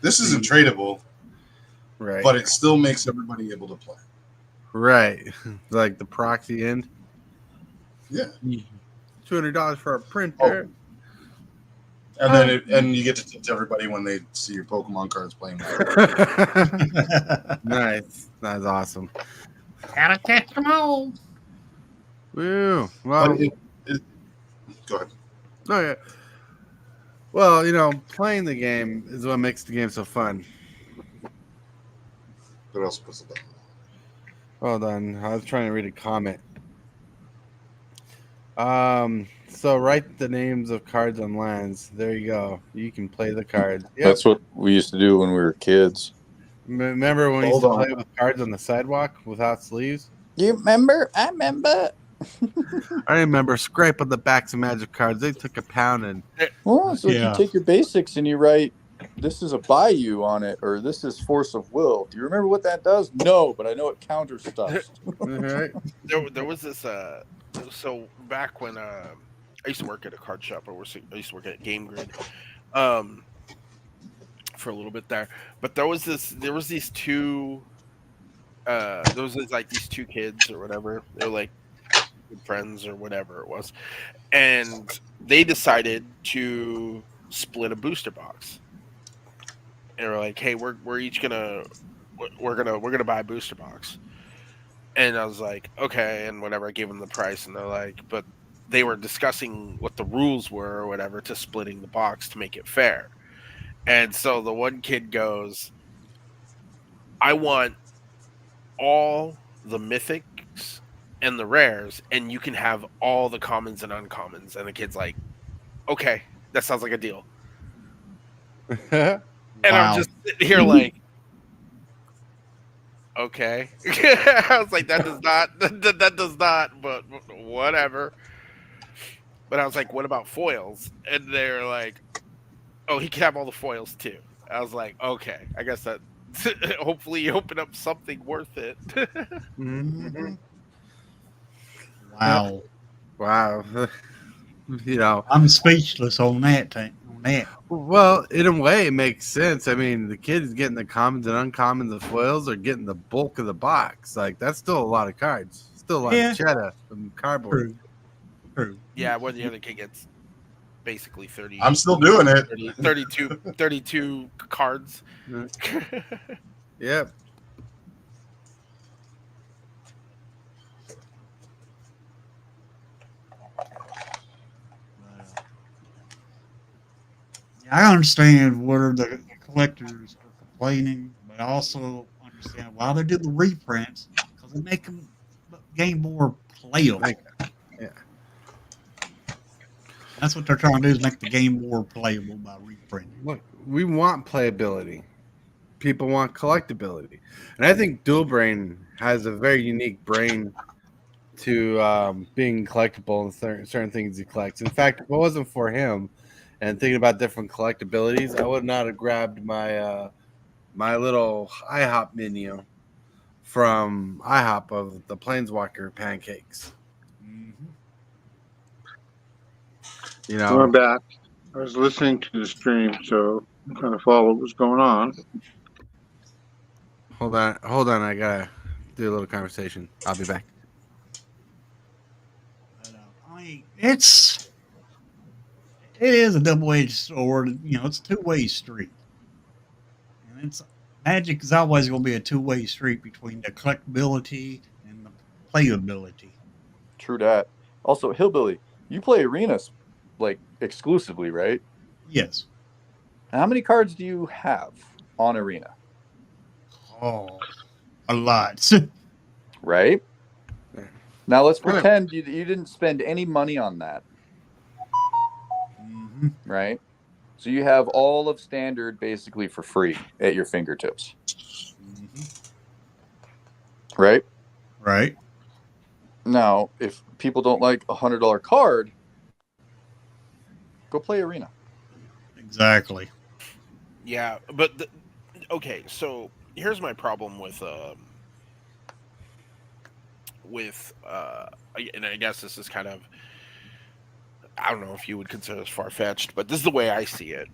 This isn't tradable, Right. but it still makes everybody able to play. Right. Like the proxy end. Yeah. $200 for a printer. And then and you get to tip everybody when they see your Pokemon cards playing. Nice. That's awesome. Gotta catch them all. Woo. Well, go ahead. oh yeah. Well, you know, playing the game is what makes the game so fun. What else puts it down? Hold on. I was trying to read a comment. So write the names of cards on lands. There you go. You can play the cards. Yep. That's what we used to do when we were kids. Remember when we used to play with cards on the sidewalk without sleeves? You remember? I remember. I remember scraping the backs of Magic cards. They took a pounding. Well, so you take your basics and you write, this is a Bayou on it, or this is Force of Will. Do you remember what that does? No, but I know it counters stuff. Right. There was this so back when I used to work at a card shop, I used to work at Game Grid for a little bit there, but there was these two these two kids or whatever. They were like good friends or whatever it was, and they decided to split a booster box. And we're like, hey, we're each gonna buy a booster box. And I was like, okay, and whatever. I gave them the price, and they're like, but they were discussing what the rules were or whatever to splitting the box to make it fair. And so the one kid goes, I want all the mythics and the rares, and you can have all the commons and uncommons. And the kid's like, okay, that sounds like a deal. And Wow. I'm just sitting here like, okay. I was like, that does not, but whatever. But I was like, what about foils? And they're like, oh, he can have all the foils too. I was like, okay, I guess that hopefully you open up something worth it. Mm-hmm. Wow. Wow. You know, I'm speechless on that. Well, in a way, it makes sense. I mean, the kid is getting the commons and uncommons, the foils are getting the bulk of the box. Like, that's still a lot of cards. Still a lot of cheddar and cardboard. True. Yeah, where the other kid gets basically 30. I'm still doing it. 32 cards. Yep. I understand where the collectors are complaining, but I also understand why they do the reprints, because they make the game more playable. Yeah. That's what they're trying to do, is make the game more playable by reprinting. Look, we want playability. People want collectability. And I think Dual Brain has a very unique brain to being collectible and certain things he collects. In fact, if it wasn't for him and thinking about different collectabilities, I would not have grabbed my my little IHOP menu from IHOP of the Planeswalker pancakes. Mm-hmm. You know, We're back. I was listening to the stream, so I kind of follow what was going on. hold on. I gotta do a little conversation. I'll be back. I mean, it is a double-edged sword. You know, it's a two-way street. And Magic is always going to be a two-way street between the collectability and the playability. True that. Also, Hillbilly, you play arenas like exclusively, right? Yes. How many cards do you have on arena? Oh, a lot. Right? Now let's pretend you didn't spend any money on that, right? So you have all of standard basically for free at your fingertips, right? Right. Now, if people don't like a $100 card, go play Arena. Exactly. Yeah, but okay, so here's my problem with and I guess this is kind of, I don't know if you would consider this far-fetched, but this is the way I see it.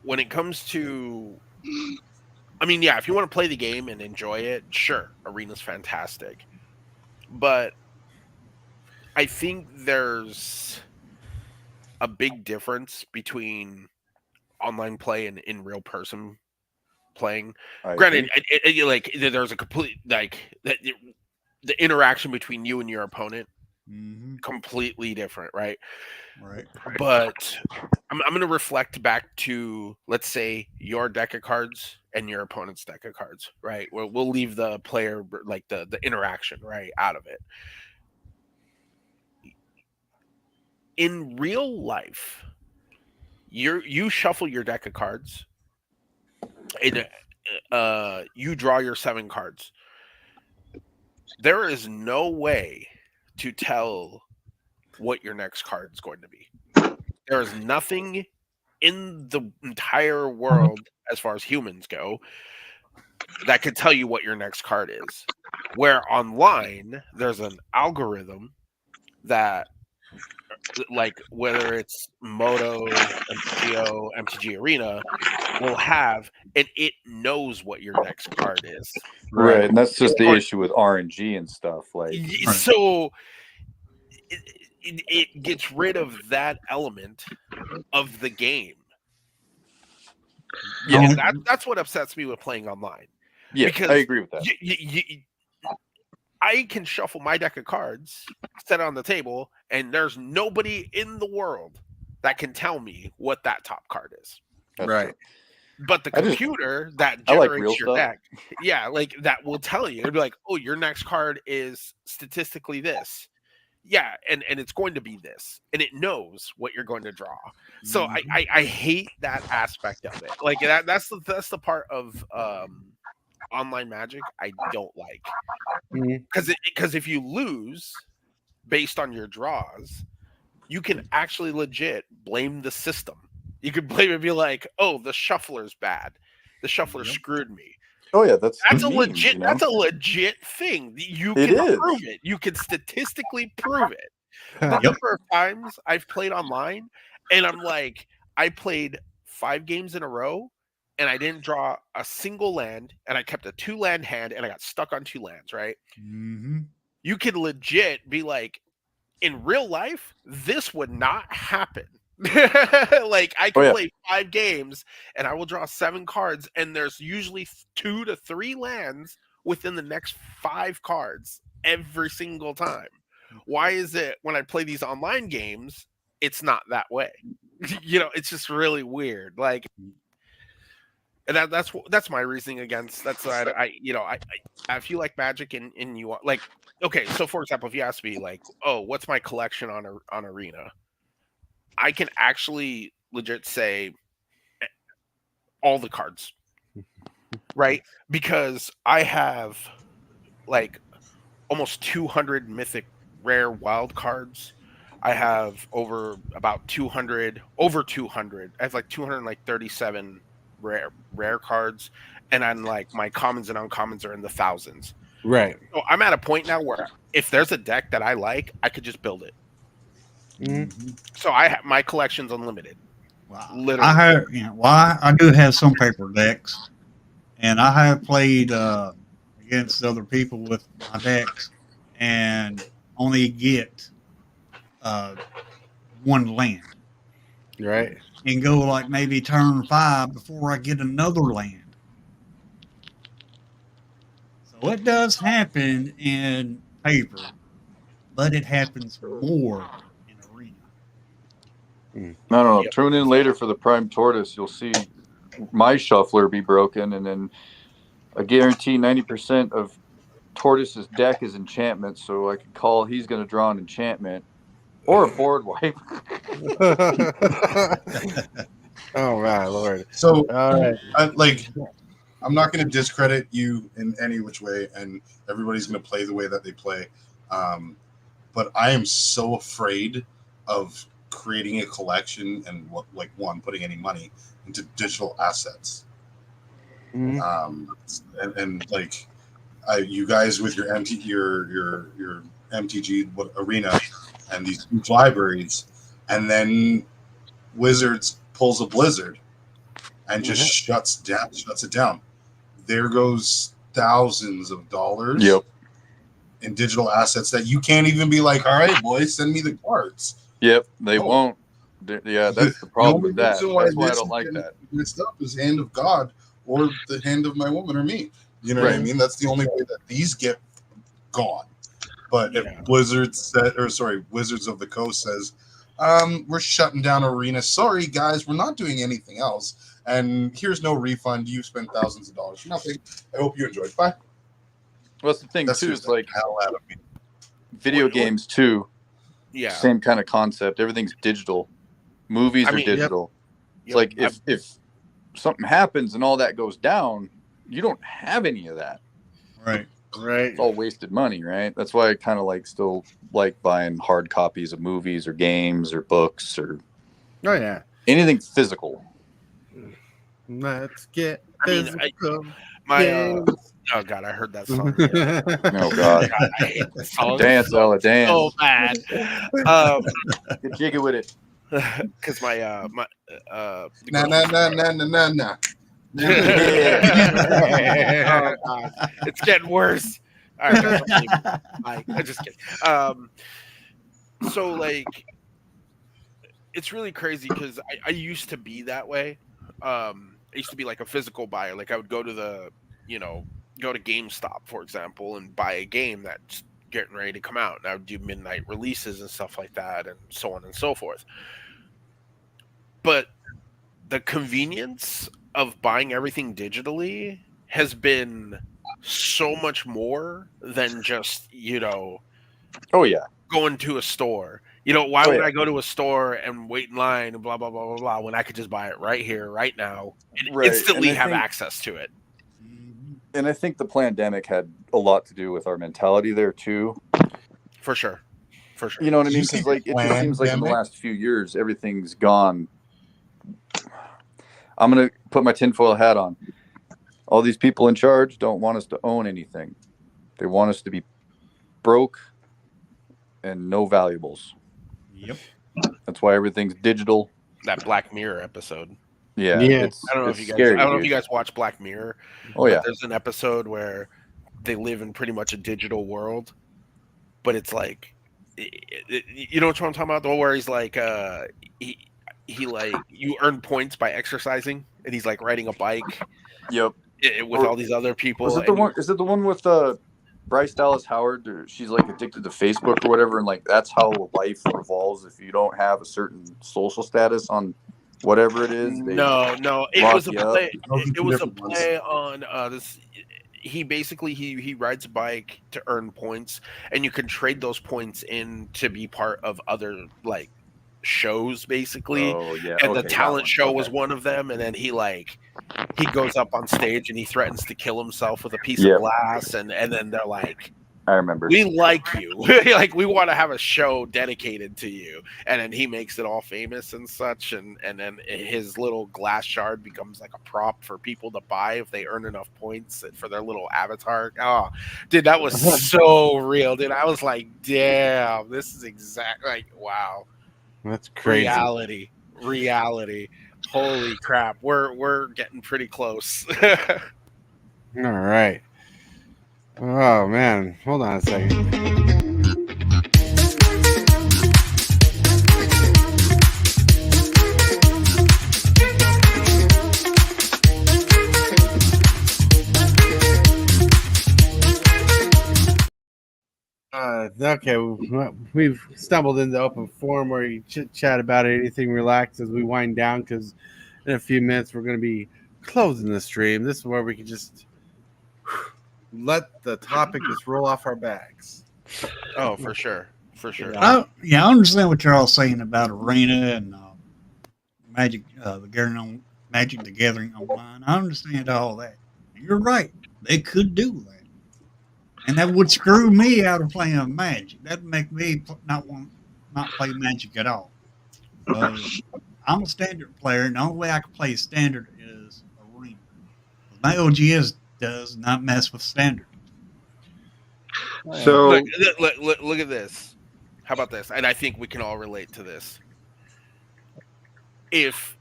When it comes to, I mean, yeah, if you want to play the game and enjoy it, sure, Arena's fantastic. But I think there's a big difference between online play and in real person playing. Granted, like there's a complete the interaction between you and your opponent completely different, right? Right. But I'm going to reflect back to, let's say, your deck of cards and your opponent's deck of cards, right? We'll leave the player, like the interaction, right, out of it. In real life, you shuffle your deck of cards, and you draw your 7 cards. There is no way to tell what your next card is going to be. There is nothing in the entire world, as far as humans go, that could tell you what your next card is. Where online, there's an algorithm that, like, whether it's Moto, MTGO, MTG Arena, will have, and it knows what your next card is. Right, and that's just the issue with RNG and stuff. Like, so it gets rid of that element of the game. Yeah, that's what upsets me with playing online. Yeah, because I agree with that. I can shuffle my deck of cards, set it on the table, and there's nobody in the world that can tell me what that top card is. That's right. True. But the computer that generates your deck, yeah, like that will tell you. It'll be like, oh, your next card is statistically this. Yeah, and it's going to be this, and it knows what you're going to draw. So I hate that aspect of it. Like that's the part of online Magic I don't like, because if you lose based on your draws, you can actually legit blame the system. You could blame it and be like, oh, the shuffler's bad. The shuffler screwed me. Oh yeah, that's a legit. You know? That's a legit thing. You can prove it. You can statistically prove it. The number of times I've played online, and I'm like, I played 5 games in a row, and I didn't draw a single land, and I kept a 2-land hand, and I got stuck on 2 lands. Right? You can legit be like, in real life, this would not happen. Like I can play 5 games and I will draw 7 cards, and there's usually 2 to 3 lands within the next 5 cards every single time. Why is it when I play these online games, it's not that way? You know, it's just really weird. Like, and that's my reasoning against. That's why I feel like Magic and you like, okay. So for example, if you ask me like, oh, what's my collection on Arena? I can actually legit say all the cards, right? Because I have like almost 200 mythic rare wild cards. I have over 200. I have like 237 rare cards, and I'm like, my commons and uncommons are in the thousands. Right. So I'm at a point now where if there's a deck that I like, I could just build it. So my collection's unlimited. Wow. Literally. I do have some paper decks, and I have played against other people with my decks, and only get 1 land. Right. And go like maybe turn 5 before I get another land. So it does happen in paper, but it happens more in Arena. I don't know. Tune in later for the Prime Tortoise. You'll see my shuffler be broken, and then I guarantee 90% of Tortoise's deck is enchantment, so I could call he's going to draw an enchantment or a board wipe. Oh my lord! So, All right. I'm not going to discredit you in any which way, and everybody's going to play the way that they play. But I am so afraid of creating a collection and putting any money into digital assets. Mhm. You guys with your your MTG arena and these huge libraries, and then Wizards pulls a blizzard and just shuts it down. There goes thousands of dollars in digital assets that you can't even be like, all right, boys, send me the cards. Yep, they won't. Yeah, that's the problem with that. That's why I don't like that. Mixed up is hand of God or the hand of my woman or me. You know what I mean? That's the only way that these get gone. But if Wizards of the Coast says, we're shutting down Arena. Sorry, guys, we're not doing anything else. And here's no refund. You spent thousands of dollars for nothing. I hope you enjoyed. Bye. Well, that's the thing, too. It's like hell out of me. Video games, too. Yeah. Same kind of concept. Everything's digital. Movies are digital. It's like if something happens and all that goes down, you don't have any of that. Right. It's all wasted money, right? That's why I kind of still like buying hard copies of movies or games or books or anything physical. Let's get physical. Oh god, I heard that song. Oh god, I hate that song. Dance, Ella, dance. So bad. Get jiggy with it. Because my nah. Oh, God. It's getting worse. All right, I just kidding. So it's really crazy because I used to be that way. I used to be like a physical buyer. Like I would go to go to GameStop, for example, and buy a game that's getting ready to come out. And I would do midnight releases and stuff like that, and so on and so forth. But the convenience of buying everything digitally has been so much more than just, going to a store. Why would I go to a store and wait in line and blah, blah, blah, blah, blah, when I could just buy it right here, right now, and instantly have access to it? And I think the pandemic had a lot to do with our mentality there too. For sure. You know what I mean? Because it just seems like in the last few years, everything's gone. I'm going to put my tinfoil hat on. All these people in charge don't want us to own anything. They want us to be broke and no valuables. Yep. That's why everything's digital. That Black Mirror episode. Yeah. I don't know if you guys watch Black Mirror. Oh yeah. There's an episode where they live in pretty much a digital world, but it's like, you know what I'm talking about? The one where he's like, you earn points by exercising, and he's like riding a bike. Yep. With all these other people. Is it the one with Bryce Dallas Howard? She's addicted to Facebook or whatever, and that's how life revolves if you don't have a certain social status on whatever it is. No, it was a play. It was a play on this. He basically he rides a bike to earn points, and you can trade those points in to be part of other shows, basically. And the talent show was one of them, and then he goes up on stage and he threatens to kill himself with a piece of glass, and then they're like, I remember, we like you. We want to have a show dedicated to you. And then he makes it all famous and such, and then his little glass shard becomes like a prop for people to buy if they earn enough points for their little avatar. Oh dude, that was so real, dude. I was like, damn, this is exactly wow. That's crazy. Reality. Holy crap. We're getting pretty close. All right. Oh man. Hold on a second. Okay, we've stumbled into open forum where you chit-chat about anything relaxed as we wind down, because in a few minutes we're going to be closing the stream. This is where we can just let the topic just roll off our backs. Oh, for sure. For sure. Yeah. I understand what you're all saying about Arena and Magic, Magic the Gathering online. I understand all that. You're right. They could do that, and that would screw me out of playing Magic. That'd make me not play Magic at all. I'm a standard player, and the only way I can play standard is Arena. My OGS does not mess with standard. So Look at this. How about this? And I think we can all relate to this. If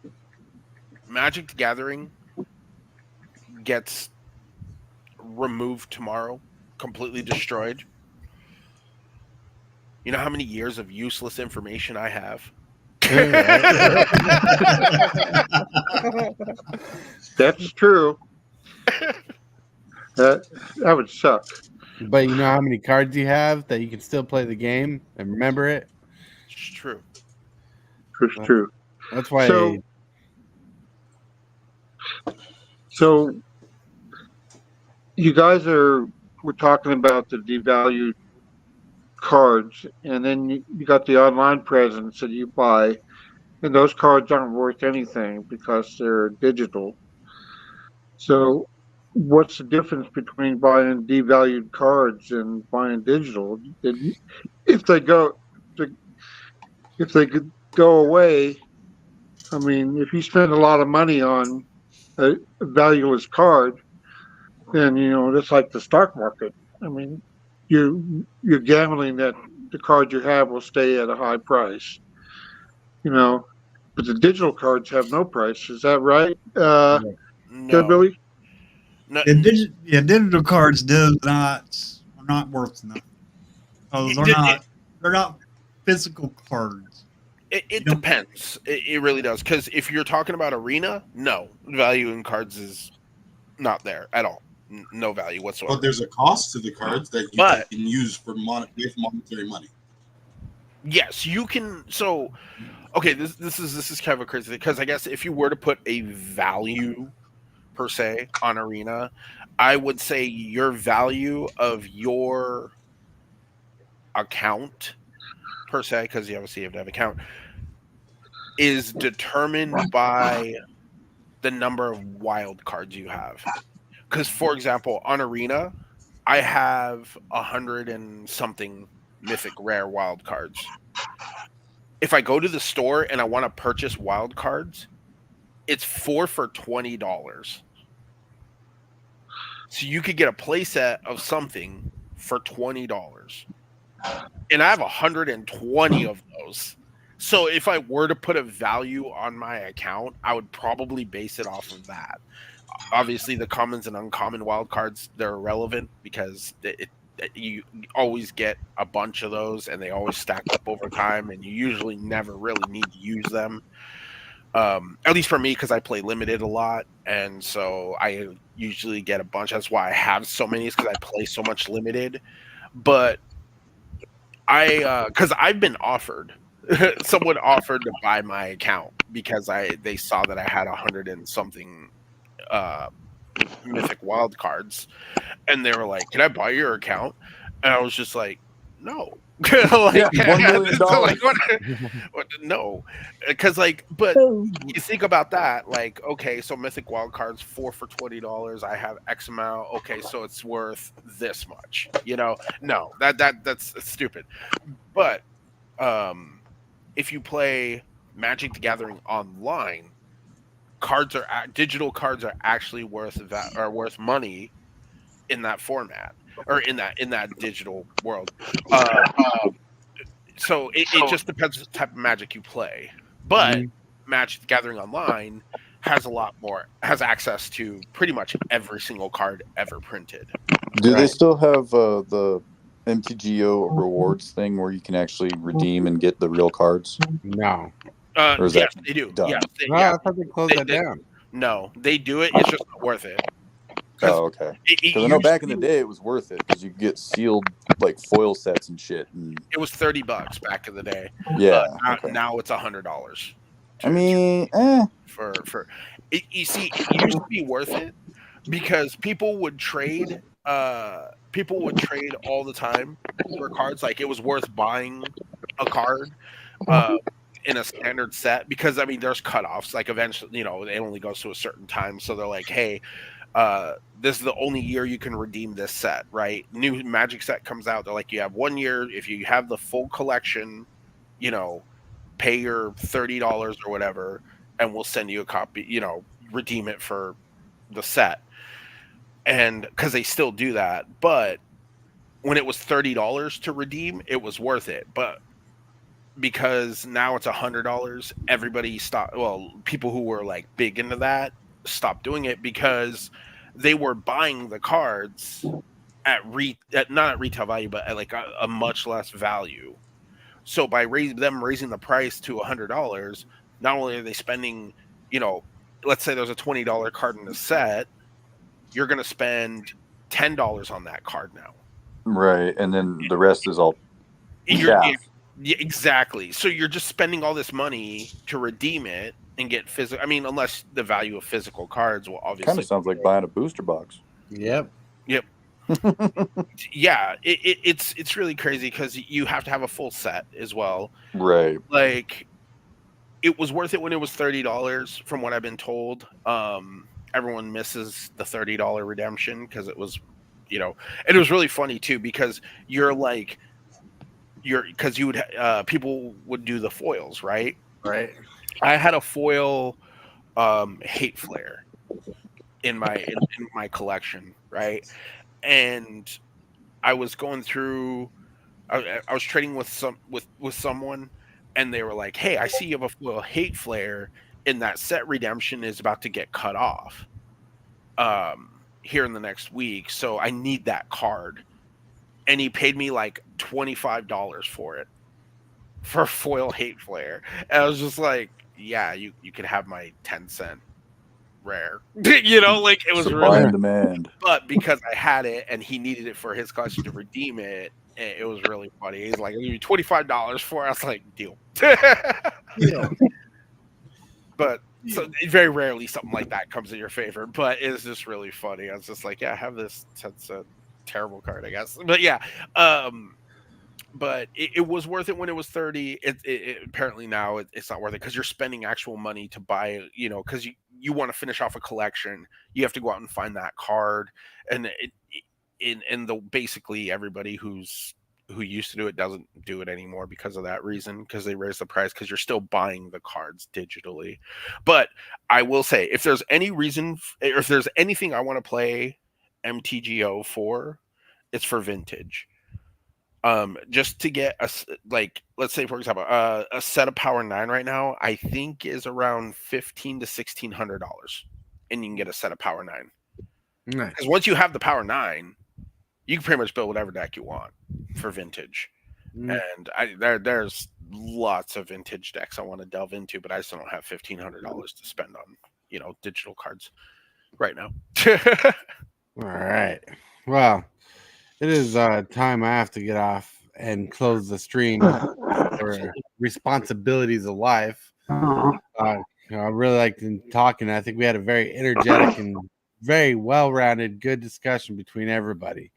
Magic the Gathering gets removed tomorrow, completely destroyed, you know how many years of useless information I have? that's true. That would suck. But you know how many cards you have that you can still play the game and remember it? It's true. It's true. That's why. So you guys we're talking about the devalued cards, and then you got the online presents that you buy, and those cards aren't worth anything because they're digital. So what's the difference between buying devalued cards and buying digital? If they go away, I mean, if you spend a lot of money on a valueless card, then that's like the stock market. I mean, you're gambling that the card you have will stay at a high price. But the digital cards have no price. Is that right? No. Billy? No. Digital cards are not worth nothing. They're not physical cards. It depends. It really does. Because if you're talking about Arena, no value in cards is not there at all. No value whatsoever. But there's a cost to the cards that you can use with monetary money. Yes, you can. So, okay, this is kind of a crazy thing, because I guess if you were to put a value per se on Arena, I would say your value of your account per se, because you obviously have to have an account, is determined by the number of wild cards you have. Because, for example, on Arena, I have 100 and something mythic rare wild cards. If I go to the store and I want to purchase wild cards, it's 4 for $20. So you could get a playset of something for $20. And I have 120 of those. So if I were to put a value on my account, I would probably base it off of that. Obviously, the commons and uncommon wild cards, they're irrelevant because you always get a bunch of those, and they always stack up over time, and you usually never really need to use them. At least for me, because I play limited a lot, and so I usually get a bunch. That's why I have so many, is because I play so much limited. But because I've been offered, someone offered to buy my account because they saw that I had 100 and something mythic wild cards, and they were like, "Can I buy your account?" And I was just like, "No." Like, $1 million. so like, what? No, because but you think about that, like, okay, so mythic wild cards 4 for $20. I have X amount. Okay, so it's worth this much. No, that's stupid. But if you play Magic the Gathering online, digital cards are actually worth money in that format, or in that digital world. So it just depends on the type of Magic you play. But Magic the Gathering Online has access to pretty much every single card ever printed. Do they still have the MTGO rewards thing where you can actually redeem and get the real cards? No. Or is yes, that they do. done? Yes, I thought they closed that down. No, they do it. It's just not worth it. Oh, okay. Because I know back in the day it was worth it because you could get sealed like foil sets and shit. And it was $30 back in the day. yeah. Now it's $100. I mean, for you see, it used to be worth it because people would trade people would trade all the time for cards. Like it was worth buying a card in a standard set because I mean there's cutoffs. Like eventually, it only goes to a certain time. So they're like, hey, this is the only year you can redeem this set, right? New Magic set comes out. They're like, you have 1 year. If you have the full collection, pay your $30 or whatever, and we'll send you a copy, redeem it for the set. And because they still do that. But when it was $30 to redeem, it was worth it. But because now it's $100, everybody stopped. Well, people who were like big into that stopped doing it because they were buying the cards at not at retail value, but at like a much less value. So by raising the price to $100, not only are they spending, let's say there's a $20 card in the set, you're going to spend $10 on that card now. Right, and then the rest is all Yeah, exactly. So you're just spending all this money to redeem it and get physical. I mean, unless the value of physical cards will obviously. Kind of sounds like buying a booster box. Yep. Yeah, it's really crazy because you have to have a full set as well. Right. Like, it was worth it when it was $30, from what I've been told. Everyone misses the $30 redemption because it was, and it was really funny too because because you would people would do the foils, right? Right. I had a foil hate flare in my collection, right? And I was going through I was trading with someone, and they were like, hey, I see you have a foil hate flare, and that set redemption is about to get cut off here in the next week, so I need that card. And he paid me like $25 for it, for foil hate flare. And I was just like, yeah, you could have my 10-cent rare. Like it was Supply really and demand. But because I had it and he needed it for his collection to redeem it, it was really funny. He's like, I'll give you $25 for it. I was like, deal. Yeah. But so very rarely something like that comes in your favor. But it's just really funny. I was just like, yeah, I have this 10-cent terrible card, I guess. But yeah. But it was worth it when it was 30. It apparently now it's not worth it because you're spending actual money to buy, because you want to finish off a collection. You have to go out and find that card, and basically everybody who used to do it doesn't do it anymore because of that reason, because they raised the price because you're still buying the cards digitally. But I will say, if there's any reason, or if there's anything I want to play MTGO for, it's for vintage. Just to get let's say for example, a set of Power 9 right now, I think is around $1,500 to $1,600, and you can get a set of Power 9. Nice. Because once you have the Power 9, you can pretty much build whatever deck you want for vintage. And there's lots of vintage decks I want to delve into, but I just don't have $1,500 to spend on digital cards right now. All right. Well, it is time I have to get off and close the stream for responsibilities of life. I really liked talking. I think we had a very energetic and very well-rounded, good discussion between everybody.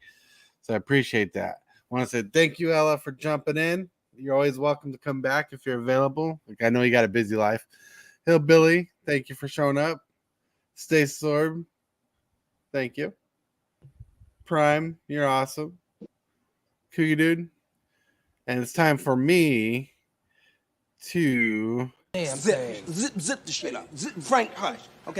So I appreciate that. I want to say thank you, Ella, for jumping in. You're always welcome to come back if you're available. I know you got a busy life. Hillbilly, thank you for showing up. Stay Sorb, thank you. Prime, you're awesome. Cougar Dude. And it's time for me to Zip the shit up. Frank, hush. Okay.